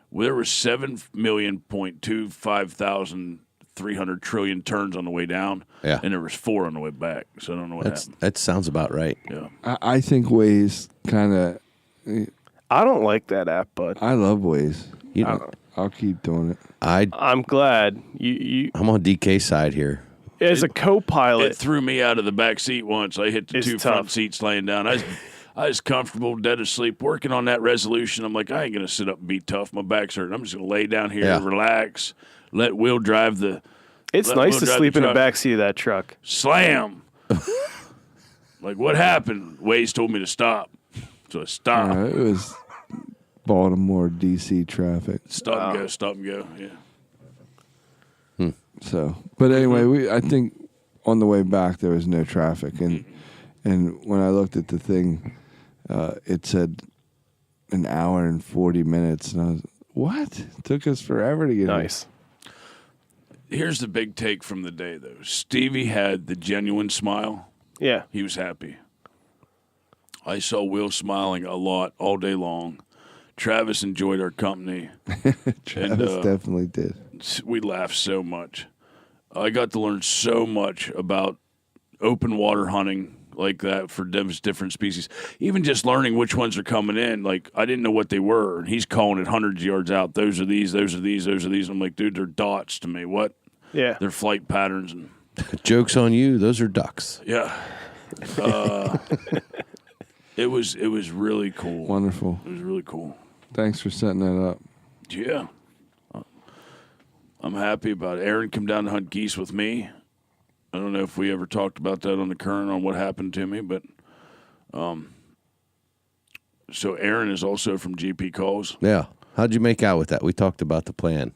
Well, there were 7,000,025,300 trillion turns on the way down, Yeah. and there was 4 on the way back. So I don't know what happened. That sounds about right. Yeah. I think Waze kind of. I don't like that app, bud. I love Waze. You know, I'll keep doing it. I'm glad you I'm on DK's side here. as a co-pilot. It threw me out of the back seat once. I hit the It's 2 front tough. seats laying down. I was comfortable, dead asleep, working on that resolution. I'm like, I ain't going to sit up and be tough. My back's hurting. I'm just going to lay down here, Yeah. relax, let Will drive the It's Let nice Will to drive sleep the in the truck. back seat of that truck. slam. Like, what happened? Waze told me to stop. So I stopped. It was Baltimore, D.C. traffic. Stop and go. Yeah. So, but anyway, I think on the way back there was no traffic, and when I looked at the thing, it said an hour and 40 minutes, and I was, what? It took us forever to get here. Nice. Here's the big take from the day, though. Stevie had the genuine smile. Yeah. He was happy. I saw Will smiling a lot all day long. Travis enjoyed our company. Travis And, definitely did. We laughed so much. I got to learn so much about open water hunting like that for different species. Even just learning which ones are coming in. Like, I didn't know what they were. And he's calling it hundreds of yards out. Those are these, those are these, those are these. I'm like, dude, they're dots to me. What? Yeah. They're flight patterns. And Joke's on you. Those are ducks. yeah. It was really cool. Wonderful. It was really cool. Thanks for setting that up. Yeah. I'm happy about it. Aaron come down to hunt geese with me. I don't know if we ever talked about that on the current on what happened to me, but so Aaron is also from GP Calls. Yeah. How'd you make out with that? We talked about the plan.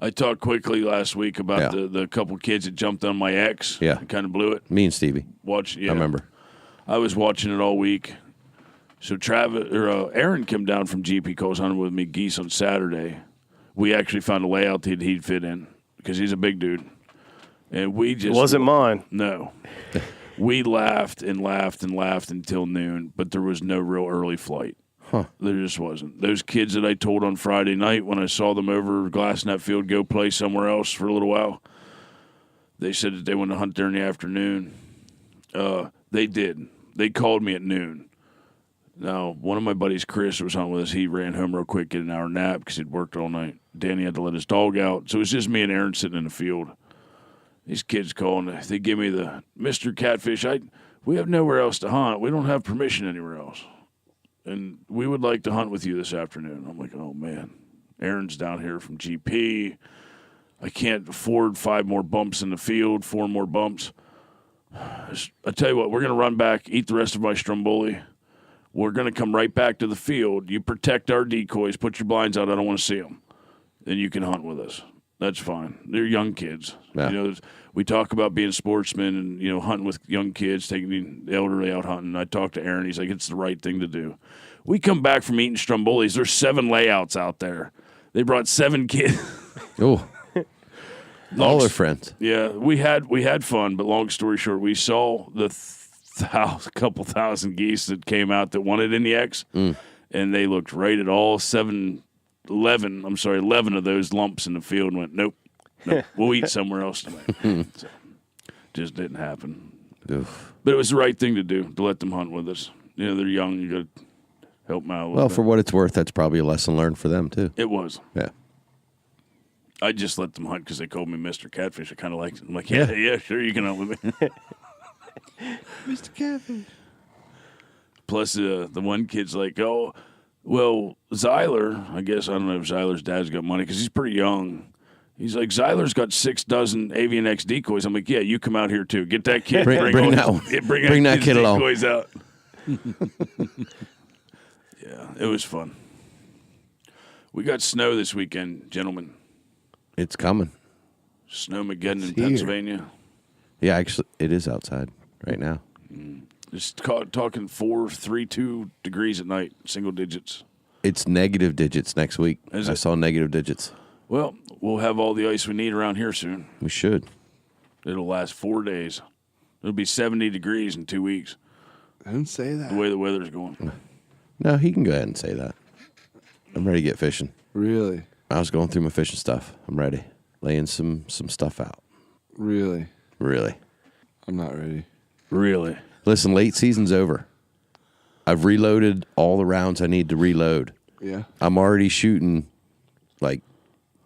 I talked quickly last week about Yeah. the couple kids that jumped on my ex. Yeah. Kind of blew it. Me and Stevie. Yeah. I remember. I was watching it all week. So Aaron came down from GP Calls hunting with me geese on Saturday. We actually found a layout that he'd fit in because he's a big dude. And we just... It wasn't mine. No. We laughed and laughed and laughed until noon, but there was no real early flight. Huh. There just wasn't. Those kids that I told on Friday night when I saw them over glass net field go play somewhere else for a little while, they said that they wanted to hunt there in the afternoon. They did. They called me at noon. Now, one of my buddies, Chris, was hunting with us. He ran home real quick, get an hour nap because he'd worked all night. Danny had to let his dog out. So it was just me and Aaron sitting in the field. These kids calling. They give me the Mr. Catfish. We have nowhere else to hunt. We don't have permission anywhere else. And we would like to hunt with you this afternoon. I'm like, oh, man. Aaron's down here from GP. I can't afford 5 more bumps in the field, 4 more bumps. I tell you what, we're going to run back, eat the rest of my stromboli. We're going to come right back to the field. You protect our decoys. Put your blinds out. I don't want to see them. then you can hunt with us. That's fine. They're young kids. Yeah. We talk about being sportsmen and, hunting with young kids, taking the elderly out hunting. I talked to Aaron. He's like, it's the right thing to do. We come back from eating Strombolis. There's 7 layouts out there. They brought 7 kids. Oh, all their friends. Yeah, we had fun, but long story short, we saw the couple thousand geese that came out that wanted in the X, and they looked right at all 11 of those lumps in the field and went, nope, we'll eat somewhere else tonight. So, just didn't happen. Oof. But it was the right thing to do, to let them hunt with us. They're young, you got to help them out a little Well, bit. for what it's worth, that's probably a lesson learned for them, too. It was. Yeah. I just let them hunt because they called me Mr. Catfish. I kind of liked it. I'm like, yeah, sure, you can hunt with me. Mr. Catfish. Plus, the one kid's like, oh, well, Zyler, I guess, I don't know if Zyler's dad's got money because he's pretty young. He's like, Zyler's got 6 dozen Avian X decoys. I'm like, yeah, you come out here too. Get that kid. Bring that one. Bring that kid along. Decoys out. Yeah, it was fun. We got snow this weekend, gentlemen. It's coming. Snowmageddon in here. Pennsylvania. Yeah, actually, it is outside right now. Just talking 4.32 degrees at night, single digits. It's negative digits next week. Is I it? saw negative digits. Well, we'll have all the ice we need around here soon. We should. It'll last 4 days. It'll be 70 degrees in 2 weeks, I didn't say the that. way the weather's going. No, he can go ahead and say that. I'm ready to get fishing. Really? I was going through my fishing stuff. I'm ready. Laying some stuff out. Really? Really. I'm not ready. Really? Listen, late season's over. I've reloaded all the rounds I need to reload. Yeah. I'm already shooting like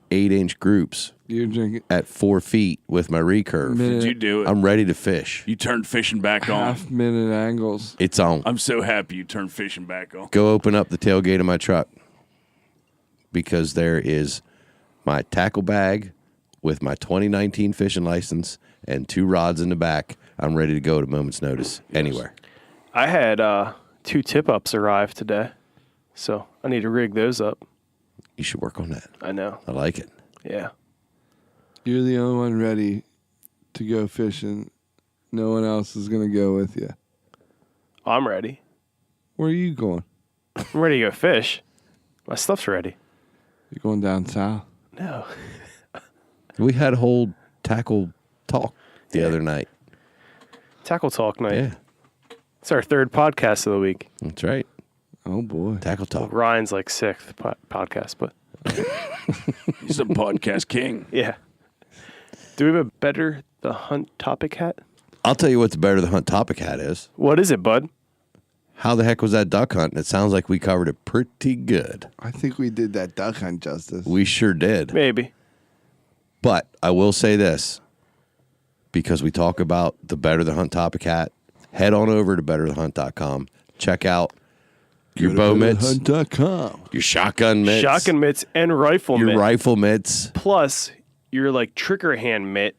8-inch groups You're drinking at 4 feet with my recurve. Did you do it? I'm ready to fish. You turned fishing back on. half-minute angles. It's on. I'm so happy you turned fishing back on. Go open up the tailgate of my truck because there is my tackle bag with my 2019 fishing license and 2 rods in the back. I'm ready to go at a moment's notice anywhere. I had 2 tip-ups arrive today, so I need to rig those up. You should work on that. I know. I like it. Yeah. You're the only one ready to go fishing. No one else is going to go with you. I'm ready. Where are you going? I'm ready to go fish. My stuff's ready. You're going down south. No. We had a whole tackle talk the other night. Tackle Talk night. Yeah, It's our 3rd podcast of the week. that's right. Oh, boy. Tackle talk. Ryan's like 6th podcast, but He's a podcast king. yeah. Do we have a better the hunt topic hat? I'll tell you what the better the hunt topic hat is. What is it, bud? How the heck was that duck hunt? It sounds like we covered it pretty good. I think we did that duck hunt justice. We sure did. Maybe. But I will say this, because we talk about the Better the Hunt topic hat, head on over to betterthehunt.com. Check out your bow mitts, Hunt.com. your shotgun mitts, Shotgun mitts and rifle your mitt. rifle mitts. Plus your like trigger hand mitt.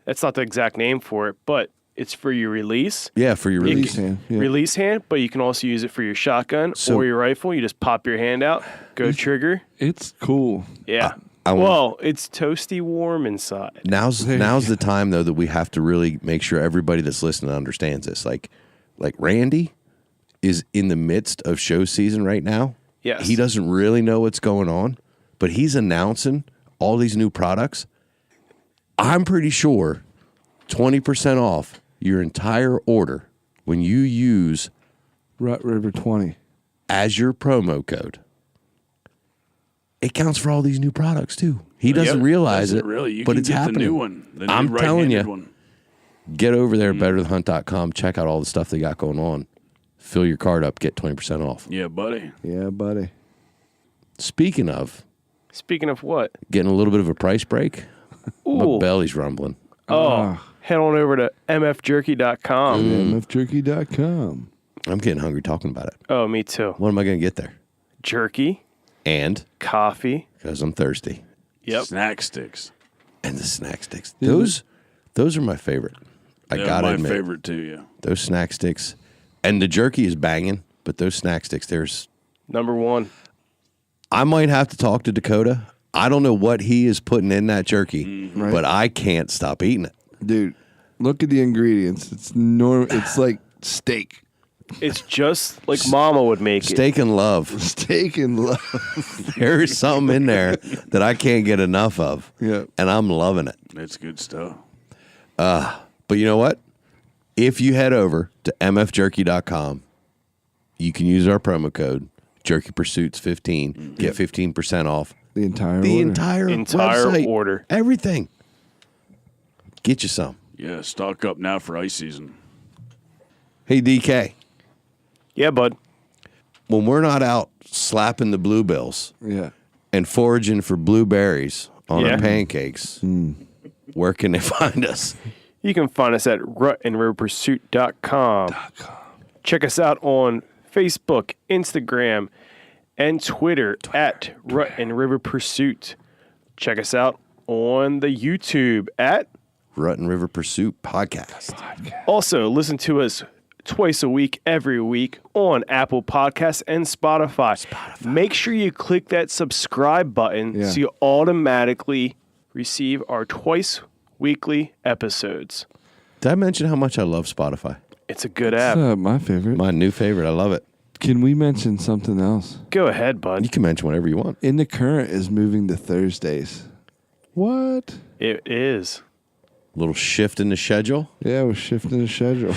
That's not the exact name for it, but it's for your release. Yeah, for your Release release. hand. Yeah. Release hand, but you can also use it for your shotgun So- or your rifle. You just pop your hand out, go trigger. It's cool. Yeah. I want- Well, it's toasty warm inside. Now's the time though that we have to really make sure everybody that's listening understands this. Like Randy is in the midst of show season right now. Yes. He doesn't really know what's going on, but he's announcing all these new products. I'm pretty sure 20% off your entire order when you use Rut River 20. as your promo code. It counts for all these new products too. He doesn't realize Doesn't it, really. You but can it's get happening. the new one. The new I'm telling right-handed you. one. Get over there, betterthehunt.com. Check out all the stuff they got going on. Fill your card up. Get 20% off. Yeah, buddy. Yeah, buddy. Speaking of Speaking of what? getting a little bit of a price break, my Ooh. belly's rumbling. Oh, head on over to mfjerky.com. mfjerky.com. I'm getting hungry talking about it. Oh, me too. What am I going to get there? Jerky, And coffee. because I'm thirsty. Yep. Snack sticks. And the snack sticks. Those are my favorite. I They're got to my admit. favorite too, yeah. Those snack sticks. And the jerky is banging, but those snack sticks, Number 1. I might have to talk to Dakota I don't know what he is putting in that jerky, Right. but I can't stop eating it. Dude, look at the ingredients. It's like steak. It's just like Mama would make it. Steak and love. Steak and love. There is something in there that I can't get enough of. Yeah. And I'm loving it. That's good stuff. But you know what? If you head over to mfjerky.com, you can use our promo code JerkyPursuits15. Get 15% off The entire the order. entire Entire website. order. Everything. Get you some. Yeah, stock up now for ice season. Hey, DK, Yeah, bud. when we're not out slapping the bluebills Yeah. and foraging for blueberries on Yeah. our pancakes, where can they find us? You can find us at rutandriverpursuit.com. Check us out on Facebook, Instagram, and Twitter at Rut and River Pursuit. Check us out on the YouTube at. Rut and River Pursuit Podcast. Also, listen to us twice a week, every week on Apple Podcasts and Spotify. Make sure you click that subscribe button so you automatically receive our twice weekly episodes. Did I mention how much I love Spotify? It's a good app. My favorite. My new favorite. I love it. Can we mention something else? Go ahead, bud. You can mention whatever you want. In the Current is moving to Thursdays. What? It is. Little shift in the schedule. Yeah, we're shifting the schedule.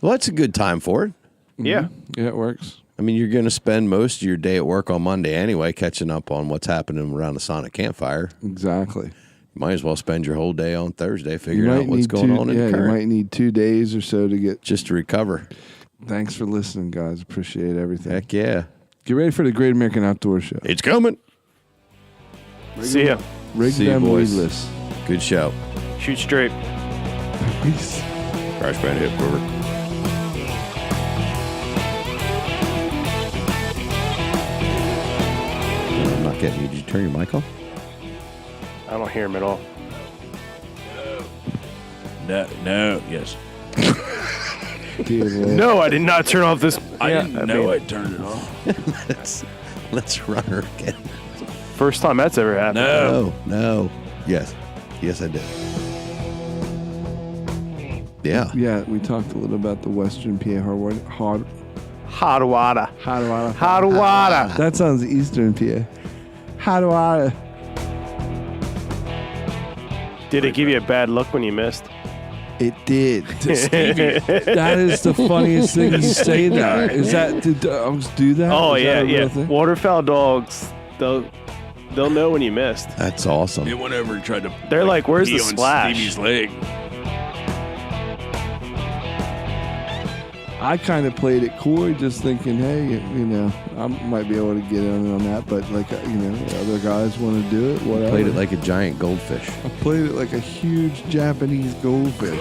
Well, that's a good time for it. Yeah. Yeah, it works. I mean, you're going to spend most of your day at work on Monday anyway, catching up on what's happening around the Sonic Campfire. Exactly. Might as well spend your whole day on Thursday figuring out what's going on in the you current. might need 2 days or so to get. Just to recover. Thanks for listening, guys. Appreciate everything. Heck yeah. Get ready for the Great American Outdoor Show. It's coming. See ya. Rig See you, them boys. weedless. Good show. Shoot straight. Peace. Crash Band Hip River. I'm not getting you. Did you turn your mic off? I don't hear him at all. No, yes. Dear Lord. No, I did not turn off this. I Yeah, didn't know I turned it off. Let's run her again. First time that's ever happened. No. No. Yes. Yes, I did. Yeah. Yeah, we talked a little about the Western PA hard Hot water. water. Hot water. That sounds Eastern PA. Hot water. Did it give you a bad look when you missed? It did. Stevie. That is the funniest thing you say that. Is that, did dogs do that? Oh, Is yeah, that a real yeah. thing? Waterfowl dogs, they'll know when you missed. That's awesome. It went over and tried to. They're like, where's pee the on splash? Stevie's leg. I kind of played it coy, just thinking, hey, you know, I might be able to get in on that, but like, you know, other guys want to do it, whatever. Played it like a giant goldfish. I played it like a huge Japanese goldfish.